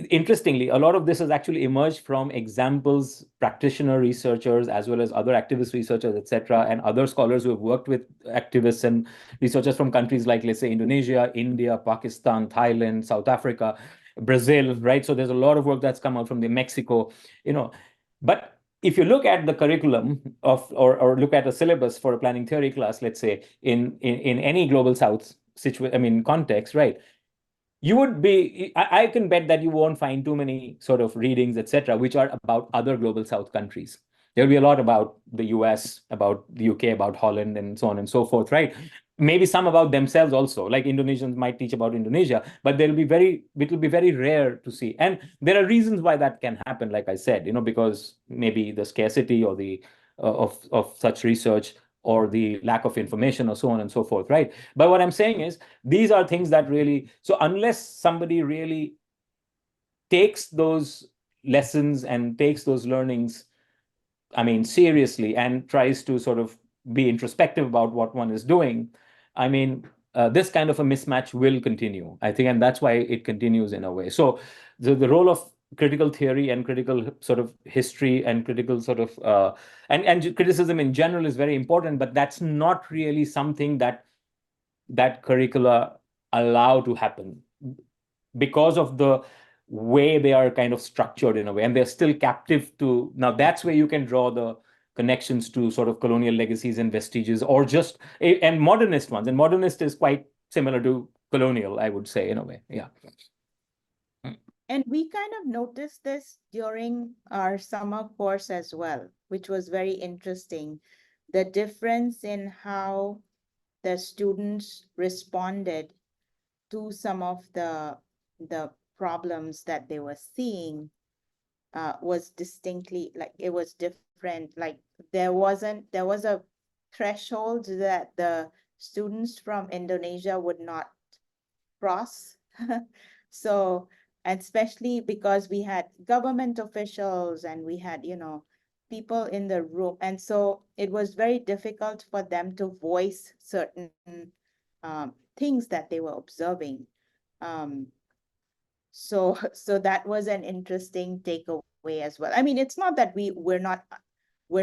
interestingly, a lot of this has actually emerged from examples, practitioner researchers, as well as other activist researchers, etc., and other scholars who have worked with activists and researchers from countries like, let's say, Indonesia, India, Pakistan, Thailand, South Africa, Brazil, right? So there's a lot of work that's come out from Mexico, But if you look at the curriculum of, or look at a syllabus for a planning theory class, let's say, in any global South context, right? You would be, I can bet that you won't find too many sort of readings, etc., which are about other global South countries. There'll be a lot about the US, about the UK, about Holland, and so on and so forth, right? Maybe some about themselves also, like Indonesians might teach about Indonesia, but it'll be very rare to see. And there are reasons why that can happen, like I said, because maybe the scarcity or the of such research, or the lack of information, or so on and so forth, right? But what I'm saying is, these are things that really, so unless somebody really takes those lessons and takes those learnings, seriously, and tries to sort of be introspective about what one is doing, this kind of a mismatch will continue, I think, and that's why it continues in a way. So the role of critical theory and critical sort of history and critical sort of and criticism in general is very important, but that's not really something that curricula allow to happen, because of the way they are kind of structured in a way, and they're still captive to. Now that's where you can draw the connections to sort of colonial legacies and vestiges, or just and modernist ones. And modernist is quite similar to colonial, I would say, in a way. Yeah. And we kind of noticed this during our summer course as well, which was very interesting. The difference in how the students responded to some of the problems that they were seeing was distinctly, like, it was different. Like, there was a threshold that the students from Indonesia would not cross. So, and especially because we had government officials and we had, people in the room. And so it was very difficult for them to voice certain things that they were observing. So that was an interesting takeaway as well. I mean, it's not that we're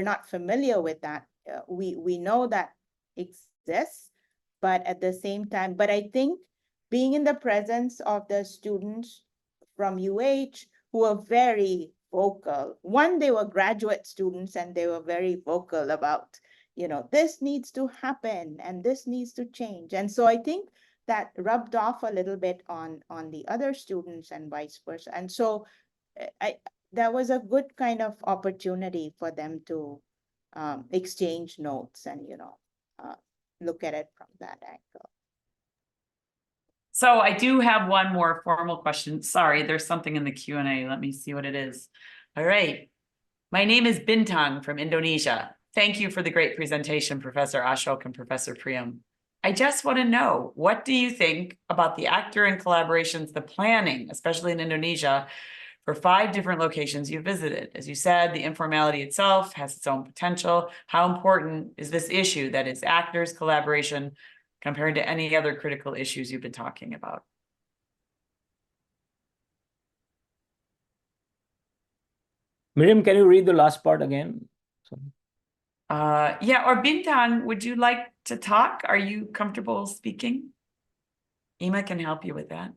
not familiar with that. We know that exists, but at the same time, but I think being in the presence of the students from UH who are very vocal. One, they were graduate students and they were very vocal about, this needs to happen and this needs to change. And so I think that rubbed off a little bit on the other students and vice versa. And so that was a good kind of opportunity for them to exchange notes and, look at it from that angle. So I do have one more formal question. Sorry, there's something in the Q&A. Let me see what it is. All right. My name is Bintang from Indonesia. Thank you for the great presentation, Professor Ashok and Professor Priyam. I just want to know, what do you think about the actor and collaborations, the planning, especially in Indonesia, for 5 different locations you visited? As you said, the informality itself has its own potential. How important is this issue, that is actors, collaboration, compared to any other critical issues you've been talking about? Miriam, can you read the last part again? Yeah, or Bintang, would you like to talk? Are you comfortable speaking? Ima can help you with that.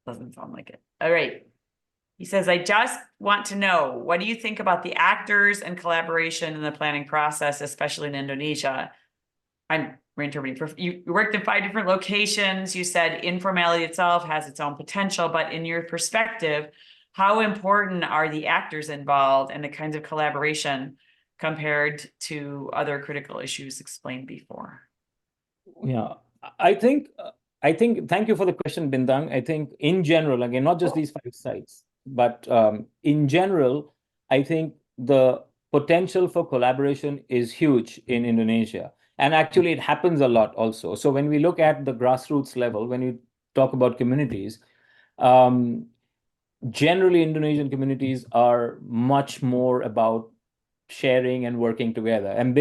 Doesn't sound like it. All right. He says, I just want to know, what do you think about the actors and collaboration in the planning process, especially in Indonesia? I'm reinterpreting. You worked in 5 different locations. You said informality itself has its own potential, but in your perspective, how important are the actors involved and the kinds of collaboration compared to other critical issues explained before? Yeah, I think, thank you for the question, Bindang. I think in general, again, not just these 5 sites, but in general, I think the potential for collaboration is huge in Indonesia. And actually, it happens a lot also. So when we look at the grassroots level, when you talk about communities, generally Indonesian communities are much more about sharing and working together. And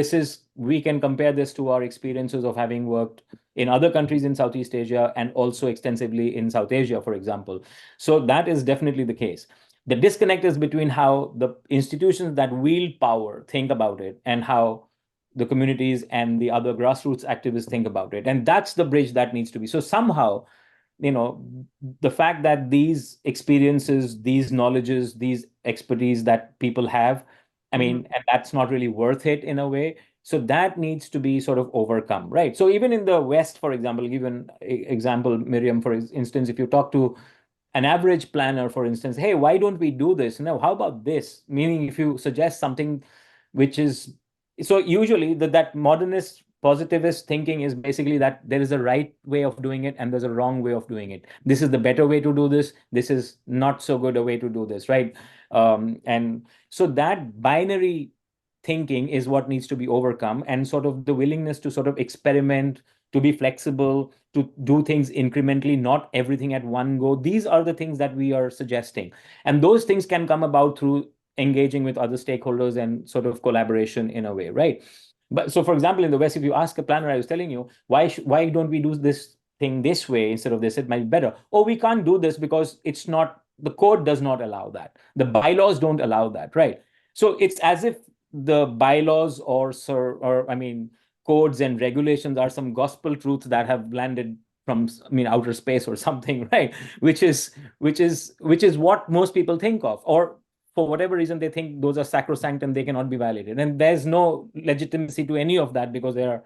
we can compare this to our experiences of having worked in other countries in Southeast Asia and also extensively in South Asia, for example. So that is definitely the case. The disconnect is between how the institutions that wield power think about it and how the communities and the other grassroots activists think about it. And that's the bridge that needs to be. So somehow, the fact that these experiences, these knowledges, these expertise that people have, I mean, and that's not really worth it in a way. So that needs to be sort of overcome, right? So even in the West, for example, give an example, Miriam, for instance, if you talk to an average planner, for instance, hey, why don't we do this? No, how about this? Meaning if you suggest something which is, so usually that modernist positivist thinking is basically that there is a right way of doing it and there's a wrong way of doing it. This is the better way to do this. This is not so good a way to do this, right? And so that binary thinking is what needs to be overcome, and sort of the willingness to sort of experiment, to be flexible, to do things incrementally, not everything at one go. These are the things that we are suggesting. And those things can come about through engaging with other stakeholders and sort of collaboration in a way, right? But so, for example, in the West, if you ask a planner, I was telling you, why don't we do this thing this way instead of this? It might be better. Oh, we can't do this because it's not, the code does not allow that. The bylaws don't allow that, right? So it's as if the bylaws or codes and regulations are some gospel truths that have landed from, outer space or something, right? Which is what most people think of, or for whatever reason they think those are sacrosanct and they cannot be violated. And there's no legitimacy to any of that because they are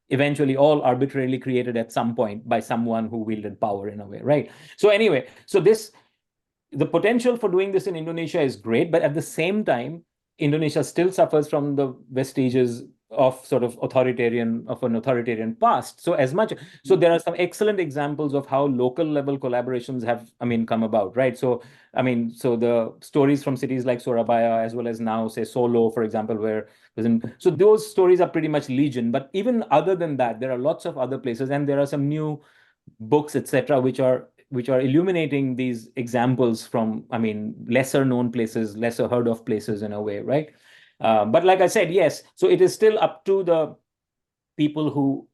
eventually all arbitrarily created at some point by someone who wielded power in a way, right? So anyway, the potential for doing this in Indonesia is great, but at the same time, Indonesia still suffers from the vestiges of sort of an authoritarian past. So there are some excellent examples of how local level collaborations have, come about, right? So the stories from cities like Surabaya, as well as now, say, Solo, for example, so those stories are pretty much legion. But even other than that, there are lots of other places, and there are some new books, etc., which are illuminating these examples from, lesser known places, lesser heard of places in a way, right? But like I said, yes, so it is still up to the people who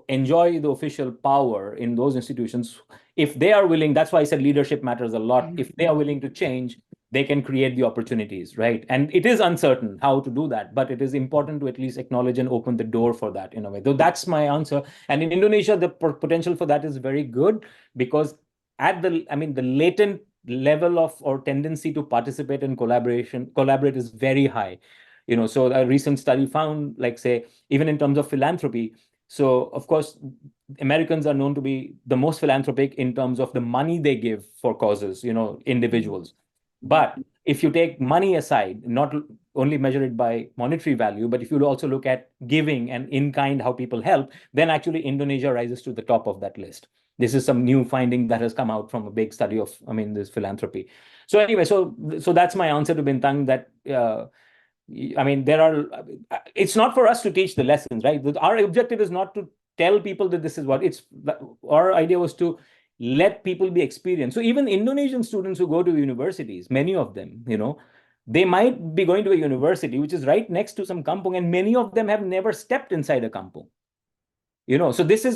enjoy the official power in those institutions. If they are willing, that's why I said leadership matters a lot. If they are willing to change, they can create the opportunities, right? And it is uncertain how to do that, but it is important to at least acknowledge and open the door for that in a way. So that's my answer. And in Indonesia, the potential for that is very good, because at the latent level of or tendency to participate in collaborate is very high. So a recent study found, like, say, even in terms of philanthropy, so of course, Americans are known to be the most philanthropic in terms of the money they give for causes, individuals. But if you take money aside, not only measure it by monetary value, but if you also look at giving and in kind, how people help, then actually Indonesia rises to the top of that list. This is some new finding that has come out from a big study of, this philanthropy. So anyway, so that's my answer to Bintang, that it's not for us to teach the lessons, right? Our objective is not to tell people that this is what our idea was to let people be experienced. So even Indonesian students who go to universities, many of them, they might be going to a university which is right next to some kampung, and many of them have never stepped inside a kampung. So this is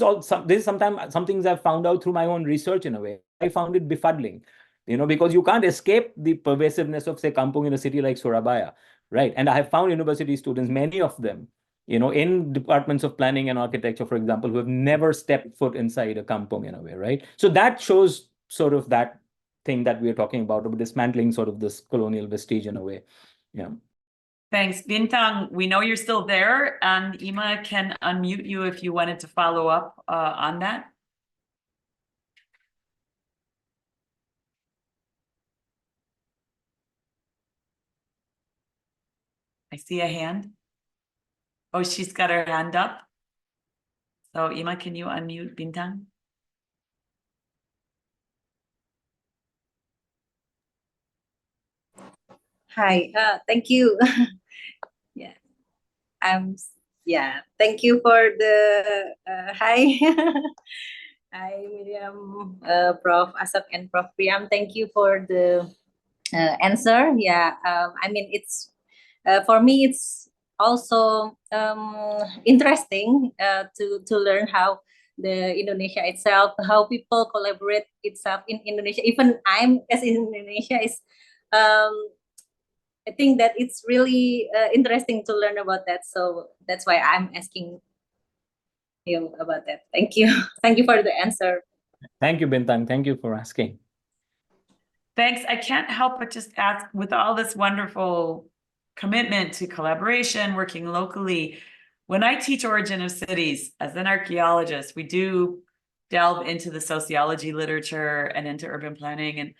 sometimes some things I've found out through my own research in a way. I found it befuddling, because you can't escape the pervasiveness of, say, kampung in a city like Surabaya, right? And I have found university students, many of them, in departments of planning and architecture, for example, who have never stepped foot inside a kampung in a way, right? So that shows sort of that thing that we are talking about dismantling sort of this colonial vestige in a way. Yeah. Thanks. Bintang, we know you're still there, and Ima can unmute you if you wanted to follow up on that. I see a hand. Oh, she's got her hand up. So Ima, can you unmute Bintang? Hi, thank you. Yeah, I'm, thank you for the, hi. Hi, Miriam, Prof. Ashok and Prof. Priyam. Thank you for the answer. Yeah, I mean, it's, for me, it's also interesting to learn how the Indonesia itself, how people collaborate itself in Indonesia. Even I'm as in Indonesia is, I think that it's really interesting to learn about that. So that's why I'm asking you about that. Thank you. Thank you for the answer. Thank you, Bintang. Thank you for asking. Thanks. I can't help but just ask, with all this wonderful commitment to collaboration, working locally, when I teach origin of cities as an archaeologist, we do delve into the sociology literature and into urban planning, and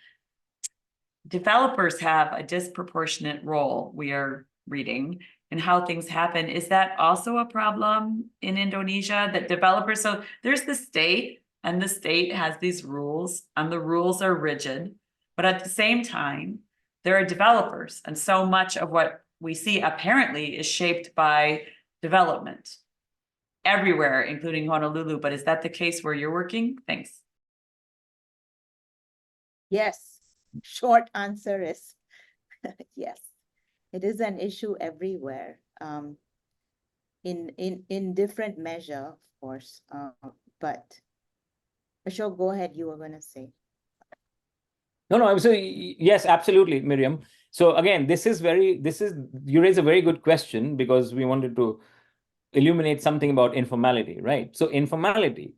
developers have a disproportionate role, we are reading, in how things happen. Is that also a problem in Indonesia, that developers, so there's the state, and the state has these rules, and the rules are rigid, but at the same time, there are developers, and so much of what we see apparently is shaped by development everywhere, including Honolulu. But is that the case where you're working? Thanks. Yes. Short answer is yes. It is an issue everywhere, in different measure, of course. But Ashok, go ahead. You were going to say. No, I'm saying yes, absolutely, Miriam. So again, you raise a very good question, because we wanted to illuminate something about informality, right? So informality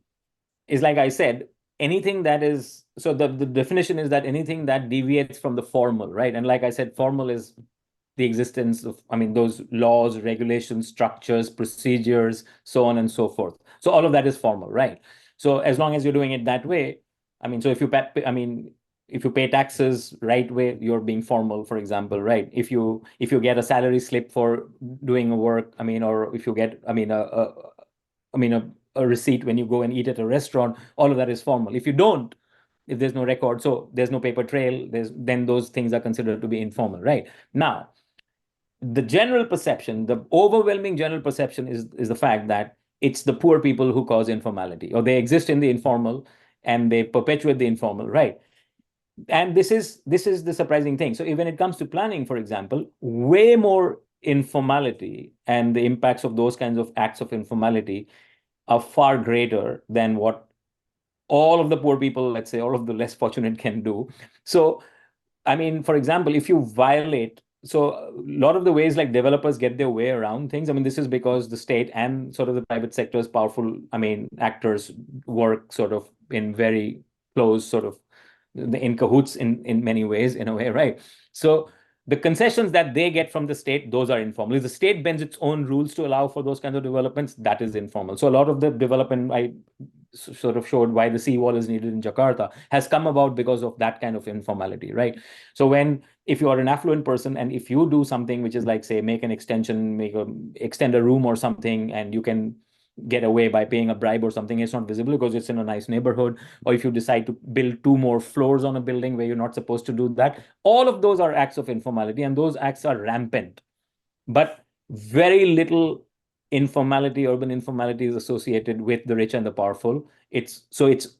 is, like I said, anything that is, so the definition is that anything that deviates from the formal, right? And like I said, formal is the existence of, I mean, those laws, regulations, structures, procedures, so on and so forth. So all of that is formal, right? So as long as you're doing it that way, I mean, so if you pay taxes right way, you're being formal, for example, right? If you get a salary slip for doing a work, I mean, or if you get, I mean, a receipt when you go and eat at a restaurant, all of that is formal. If you don't, if there's no record, so there's no paper trail, then those things are considered to be informal, right? Now, the general perception, the overwhelming general perception is the fact that it's the poor people who cause informality, or they exist in the informal and they perpetuate the informal, right? And this is the surprising thing. So when it comes to planning, for example, way more informality and the impacts of those kinds of acts of informality are far greater than what all of the poor people, let's say, all of the less fortunate can do. So, I mean, for example, if you violate, so a lot of the ways like developers get their way around things, I mean, this is because the state and sort of the private sector's powerful, I mean, actors work sort of in very close sort of in cahoots in many ways, in a way, right? So the concessions that they get from the state, those are informal. If the state bends its own rules to allow for those kinds of developments, that is informal. So a lot of the development, I sort of showed why the seawall is needed in Jakarta, has come about because of that kind of informality, right? So if you are an affluent person and if you do something which is like, say, make an extension, extend a room or something, and you can get away by paying a bribe or something, it's not visible because it's in a nice neighborhood. Or if you decide to build 2 more floors on a building where you're not supposed to do that, all of those are acts of informality, and those acts are rampant. But very little informality, urban informality, is associated with the rich and the powerful. It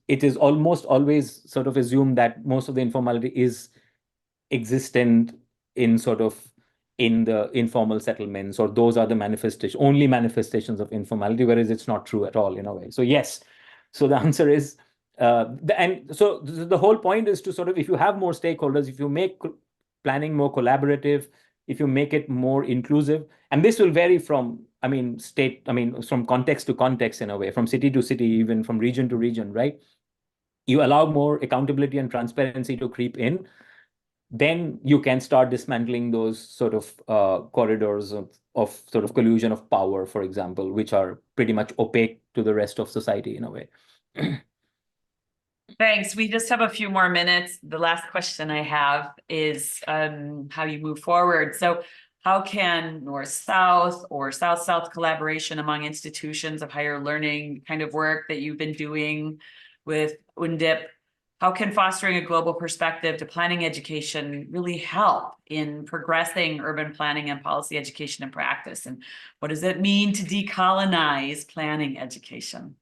is almost always sort of assumed that most of the informality is existent in sort of in the informal settlements, or those are the only manifestations of informality, whereas it's not true at all in a way. So yes, so the answer is, and so the whole point is to sort of, if you have more stakeholders, if you make planning more collaborative, if you make it more inclusive, and this will vary from, I mean, from context to context in a way, from city to city, even from region to region, right? You allow more accountability and transparency to creep in, then you can start dismantling those sort of corridors of sort of collusion of power, for example, which are pretty much opaque to the rest of society in a way. Thanks. We just have a few more minutes. The last question I have is how you move forward. So how can North-South or South-South collaboration among institutions of higher learning kind of work that you've been doing with UNDIP, how can fostering a global perspective to planning education really help in progressing urban planning and policy education and practice? And what does it mean to decolonize planning education?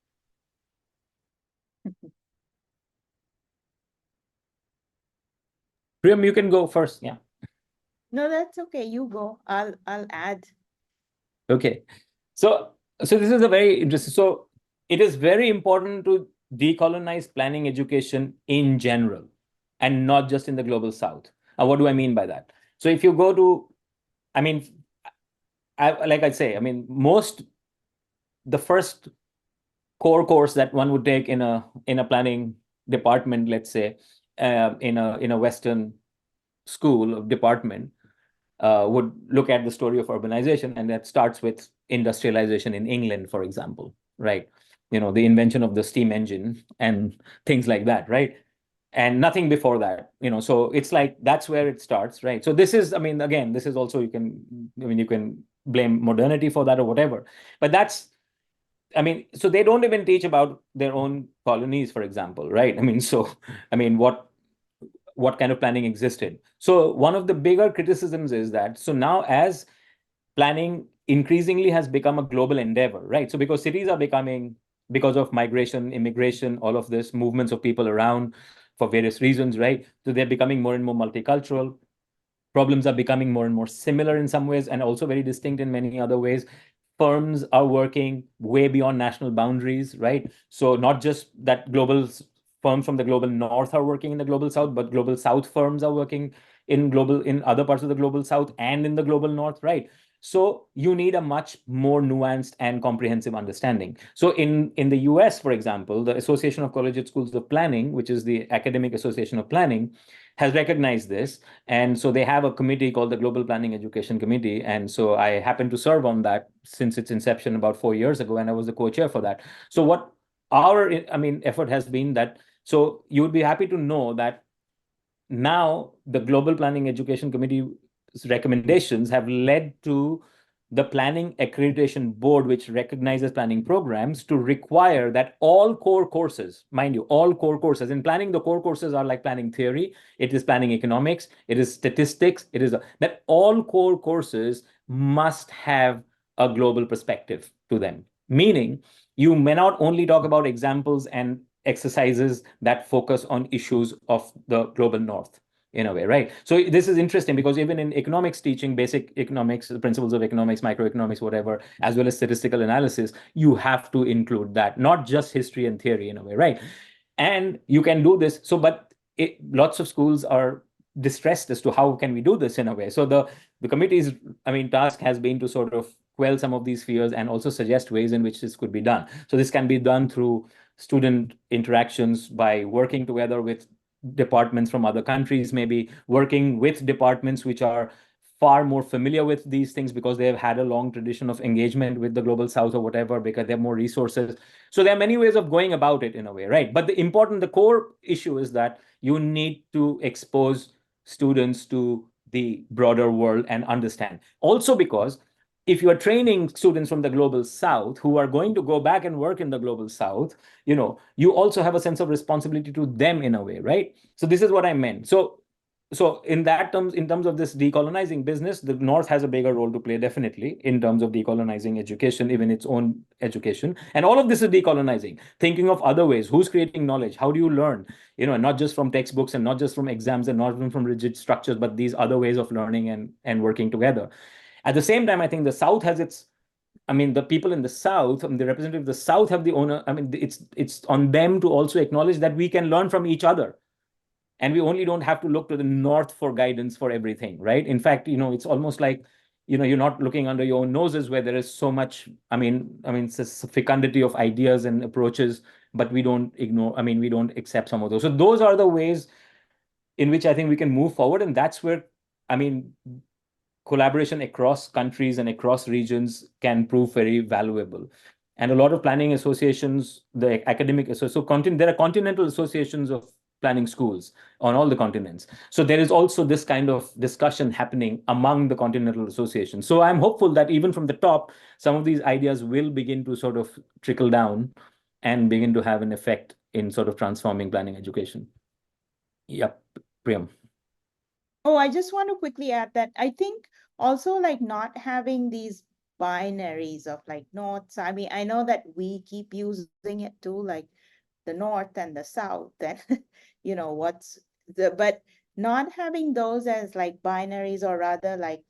Priyam, you can go first. Yeah. No, that's okay. You go. I'll add. Okay. So this is a very interesting. So it is very important to decolonize planning education in general and not just in the global South. What do I mean by that? So if you go to, I mean, like I say, I mean, the first core course that one would take in a planning department, let's say, in a Western school of department, would look at the story of urbanization, and that starts with industrialization in England, for example, right? You know, the invention of the steam engine and things like that, right? And nothing before that, you know, so it's like that's where it starts, right? So this is, I mean, again, this is also, you can blame modernity for that or whatever, but that's, I mean, so they don't even teach about their own colonies, for example, right? I mean, so, I mean, what kind of planning existed? So one of the bigger criticisms is that, so now as planning increasingly has become a global endeavor, right? So because cities are becoming, because of migration, immigration, all of this, movements of people around for various reasons, right? So they're becoming more and more multicultural. Problems are becoming more and more similar in some ways and also very distinct in many other ways. Firms are working way beyond national boundaries, right? So not just that firms from the global north are working in the global south, but global south firms are working in other parts of the global south and in the global north, right? So you need a much more nuanced and comprehensive understanding. So in the US, for example, the Association of Collegiate Schools of Planning, which is the academic association of planning, has recognized this. And so they have a committee called the Global Planning Education Committee. And so I happen to serve on that since its inception about 4 years ago, and I was the co-chair for that. So what our, I mean, effort has been that, so you would be happy to know that now the Global Planning Education Committee's recommendations have led to the Planning Accreditation Board, which recognizes planning programs, to require that all core courses, mind you, all core courses in planning, the core courses are like planning theory, it is planning economics, it is statistics, that all core courses must have a global perspective to them. Meaning, you may not only talk about examples and exercises that focus on issues of the global north, in a way, right? So this is interesting because even in economics teaching, basic economics, the principles of economics, microeconomics, whatever, as well as statistical analysis, you have to include that, not just history and theory, in a way, right? And you can do this. So, but lots of schools are distressed as to how can we do this in a way. So the committee's, I mean, task has been to sort of quell some of these fears and also suggest ways in which this could be done. So this can be done through student interactions by working together with departments from other countries, maybe working with departments which are far more familiar with these things because they have had a long tradition of engagement with the global south or whatever, because they have more resources. So there are many ways of going about it in a way, right? But the core issue is that you need to expose students to the broader world and understand. Also because if you are training students from the global south who are going to go back and work in the global south, you know, you also have a sense of responsibility to them in a way, right? So this is what I meant. So in terms of this decolonizing business, the north has a bigger role to play, definitely, in terms of decolonizing education, even its own education. And all of this is decolonizing, thinking of other ways. Who's creating knowledge? How do you learn? You know, not just from textbooks and not just from exams and not even from rigid structures, but these other ways of learning and working together. At the same time, I think the South has its, I mean, the people in the South, the representatives of the South have the owner. I mean, it's on them to also acknowledge that we can learn from each other. And we only don't have to look to the North for guidance for everything, right? In fact, you know, it's almost like, you know, you're not looking under your own noses where there is so much, I mean, it's a fecundity of ideas and approaches, but we don't ignore, I mean, we don't accept some of those. So those are the ways in which I think we can move forward. And that's where, I mean, collaboration across countries and across regions can prove very valuable. And a lot of planning associations, the academic, there are continental associations of planning schools on all the continents. So there is also this kind of discussion happening among the continental associations. So I'm hopeful that even from the top, some of these ideas will begin to sort of trickle down and begin to have an effect in sort of transforming planning education. Yep, Priyam. Oh, I just want to quickly add that I think also like not having these binaries of like north. I mean, I know that we keep using it too, like the north and the south, and you know but not having those as like binaries, or rather like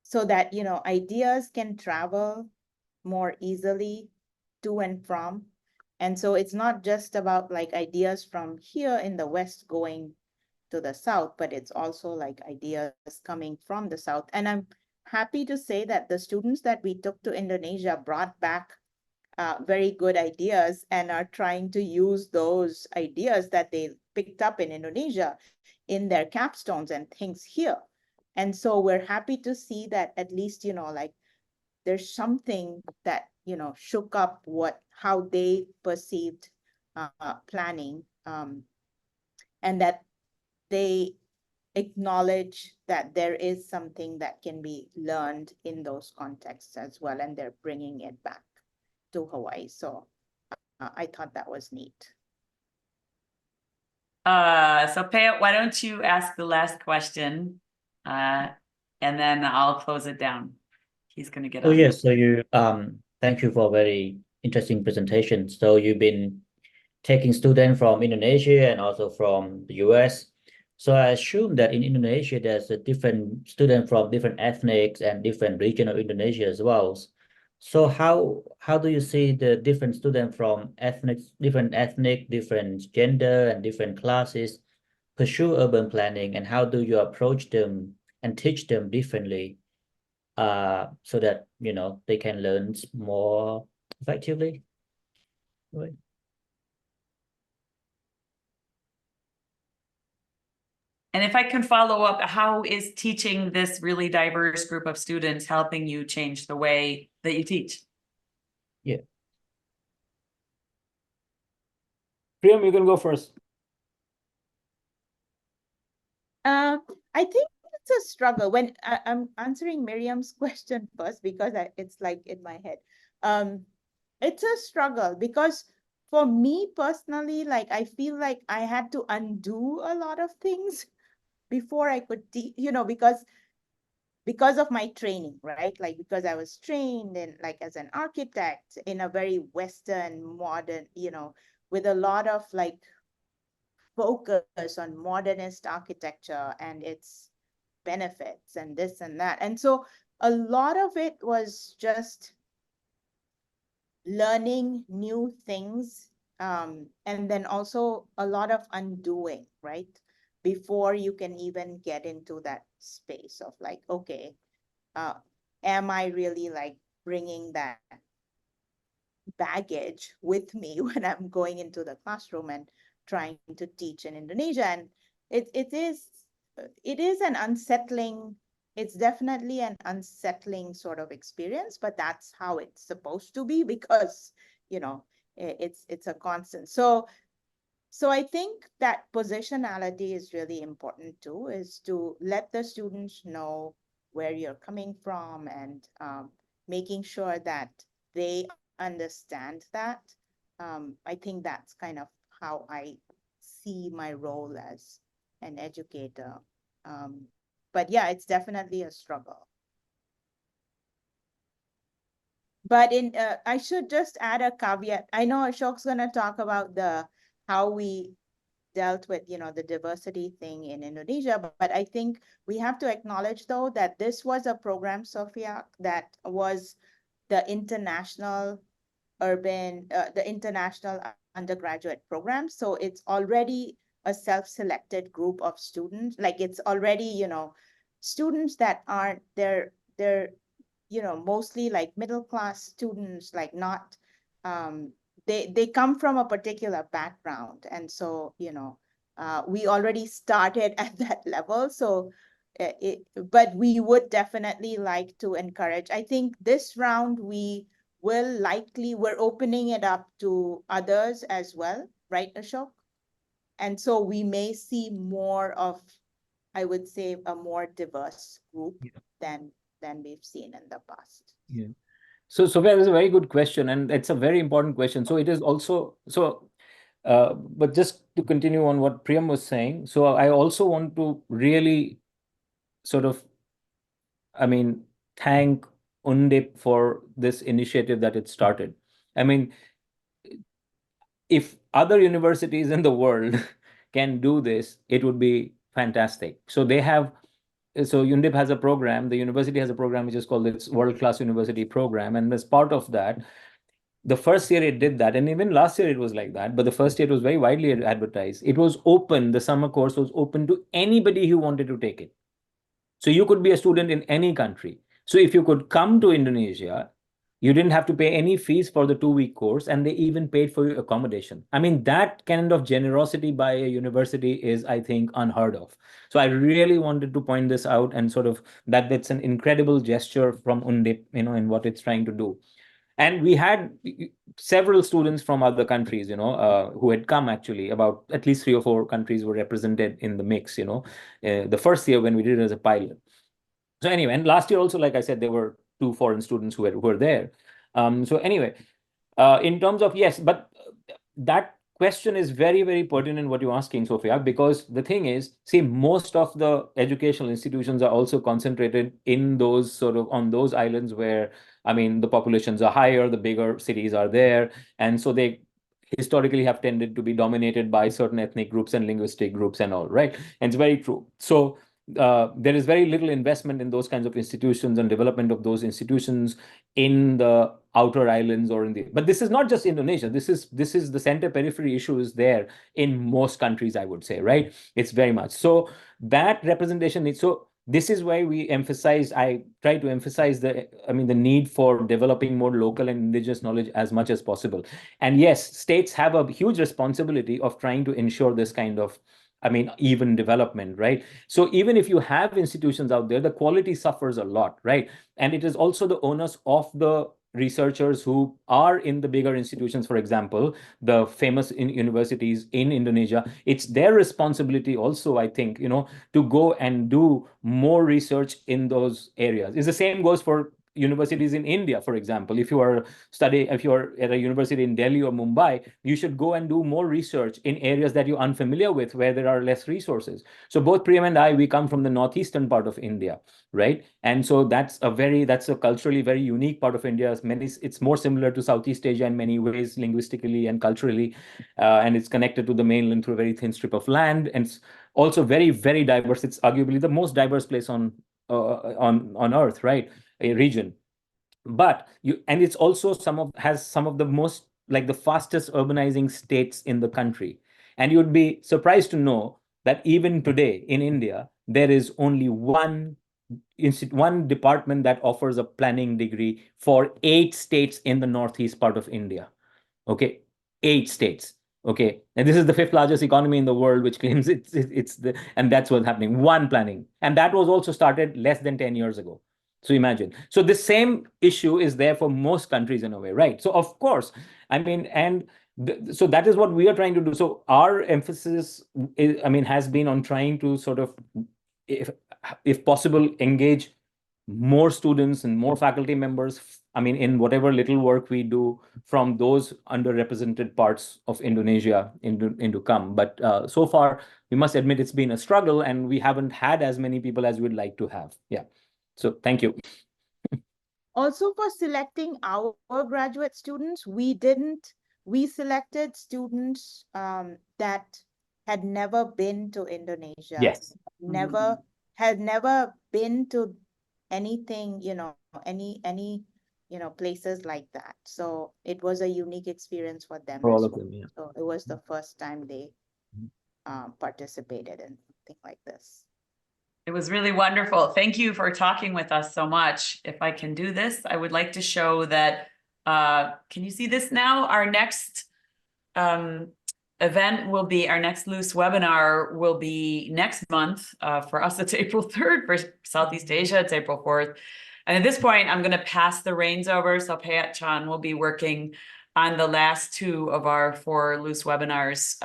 so that ideas can travel more easily to and from. And so it's not just about like ideas from here in the west going to the south, but it's also like ideas coming from the south. And I'm happy to say that the students that we took to Indonesia brought back very good ideas and are trying to use those ideas that they picked up in Indonesia in their capstones and things here. And so we're happy to see that at least, like there's something that, shook up how they perceived planning, and that they acknowledge that there is something that can be learned in those contexts as well, and they're bringing it back to Hawaii. So I thought that was neat. So Paya, why don't you ask the last question, and then I'll close it down. He's going to get Oh on. yes, so thank you for a very interesting presentation. So you've been taking students from Indonesia and also from the US. So I assume that in Indonesia there's a different student from different ethnics and different region of Indonesia as well. So how do you see the different students from different ethnic, different gender, and different classes pursue urban planning, and how do you approach them and teach them differently, so that they can learn more effectively? Right. And if I can follow up, how is teaching this really diverse group of students helping you change the way that you teach? Yeah. Priyam, you can go first. I think it's a struggle when I'm answering Miriam's question first, because it's like in my head. It's a struggle because for me personally, like I feel like I had to undo a lot of things before I could teach, because of my training, right? Like because I was trained in like as an architect in a very Western modern, with a lot of like focus on modernist architecture and its benefits and this and that. And so a lot of it was just learning new things, and then also a lot of undoing, right? Before you can even get into that space of like, okay, am I really like bringing that baggage with me when I'm going into the classroom and trying to teach in Indonesia? And it is an unsettling, it's definitely an unsettling sort of experience, but that's how it's supposed to be, because it's a constant. So I think that positionality is really important too, is to let the students know where you're coming from, and making sure that they understand that. I think that's kind of how I see my role as an educator. But yeah, it's definitely a struggle. But I should just add a caveat. I know Ashok's going to talk about how we dealt with the diversity thing in Indonesia, but I think we have to acknowledge though that this was a program, Sophia, that was the international undergraduate program. So it's already a self-selected group of students. Like it's already students that aren't they're mostly like middle class students, like not they come from a particular background. And so we already started at that level. So, but we would definitely like to encourage. I think this round we're opening it up to others as well, right, Ashok? And so we may see more of, I would say, a more diverse group than we've seen in the past. Yeah. So that is a very good question, and it's a very important question. So it is also but just to continue on what Priyam was saying, so I also want to really sort of, I mean, thank Undip for this initiative that it started. I mean, if other universities in the world can do this, it would be fantastic. So UNDIP has a program, the university has a program which is called its World Class University Program. And as part of that, the first year it did that, and even last year it was like that, but the first year it was very widely advertised. It was open, the summer course was open to anybody who wanted to take it. So you could be a student in any country. So if you could come to Indonesia, you didn't have to pay any fees for the 2-week course, and they even paid for your accommodation. I mean, that kind of generosity by a university is, I think, unheard of. So I really wanted to point this out, and sort of that's an incredible gesture from Undip, in what it's trying to do. And we had several students from other countries, who had come. Actually, about at least 3 or 4 countries were represented in the mix, the first year when we did it as a pilot. So anyway, and last year also, like I said, there were 2 foreign students who were there. So anyway, in terms of, yes, but that question is very, very pertinent what you're asking, Sophia, because the thing is, see, most of the educational institutions are also concentrated in those sort of on those islands where, I mean, the populations are higher, the bigger cities are there, and so they historically have tended to be dominated by certain ethnic groups and linguistic groups and all, right? And it's very true. So there is very little investment in those kinds of institutions and development of those institutions in the outer islands or but this is not just Indonesia. This is the center periphery issue is there in most countries, I would say, right? It's very much so that representation is so. This is why I try to emphasize the need for developing more local and indigenous knowledge as much as possible. And yes, states have a huge responsibility of trying to ensure this kind of, even development, right? So even if you have institutions out there, the quality suffers a lot, right? And it is also the onus of the researchers who are in the bigger institutions, for example, the famous universities in Indonesia. It's their responsibility also, I think, to go and do more research in those areas. It's the same goes for universities in India, for example. If you are at a university in Delhi or Mumbai, you should go and do more research in areas that you're unfamiliar with, where there are less resources. So both Priyam and I, we come from the northeastern part of India, right? And so that's a culturally very unique part of India. It's more similar to Southeast Asia in many ways, linguistically and culturally, and it's connected to the mainland through a very thin strip of land, and it's also very, very diverse. It's arguably the most diverse place on Earth, right? A region. But it's also has some of the most, like, the fastest urbanizing states in the country. And you'd be surprised to know that even today in India, there is only one department that offers a planning degree for 8 states in the northeast part of India. Okay, 8 states. Okay, and this is the 5th largest economy in the world, which claims and that's what's happening. One planning, and that was also started less than 10 years ago. So imagine. So the same issue is there for most countries in a way, right? So of course, so that is what we are trying to do. So our emphasis has been on trying to sort of, if possible, engage more students and more faculty members, in whatever little work we do from those underrepresented parts of Indonesia into come. But so far, we must admit it's been a struggle, and we haven't had as many people as we'd like to have. Yeah. So thank you. Also, for selecting our graduate students, we selected students that had never been to Indonesia. Yes. Had never been to anything, any places like that. So it was a unique experience for them. For all of them, yeah. So it was the first time they participated in something like this. It was really wonderful. Thank you for talking with us so much. If I can do this, I would like to show that, can you see this now? Our next event will be, our next Luce webinar will be next month. For us, it's April 3rd. For Southeast Asia, it's April 4th. And at this point, I'm going to pass the reins over. So Payat Chan will be working on the last 2 of our 4 Luce webinars.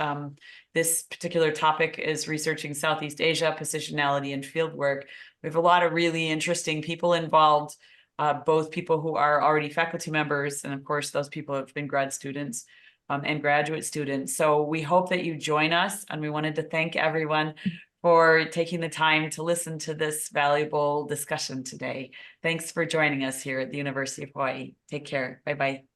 This particular topic is researching Southeast Asia, positionality, and fieldwork. We have a lot of really interesting people involved, both people who are already faculty members, and of course, those people have been grad students and graduate students. So we hope that you join us, and we wanted to thank everyone for taking the time to listen to this valuable discussion today. Thanks for joining us here at the University of Hawaii. Take care. Bye-bye.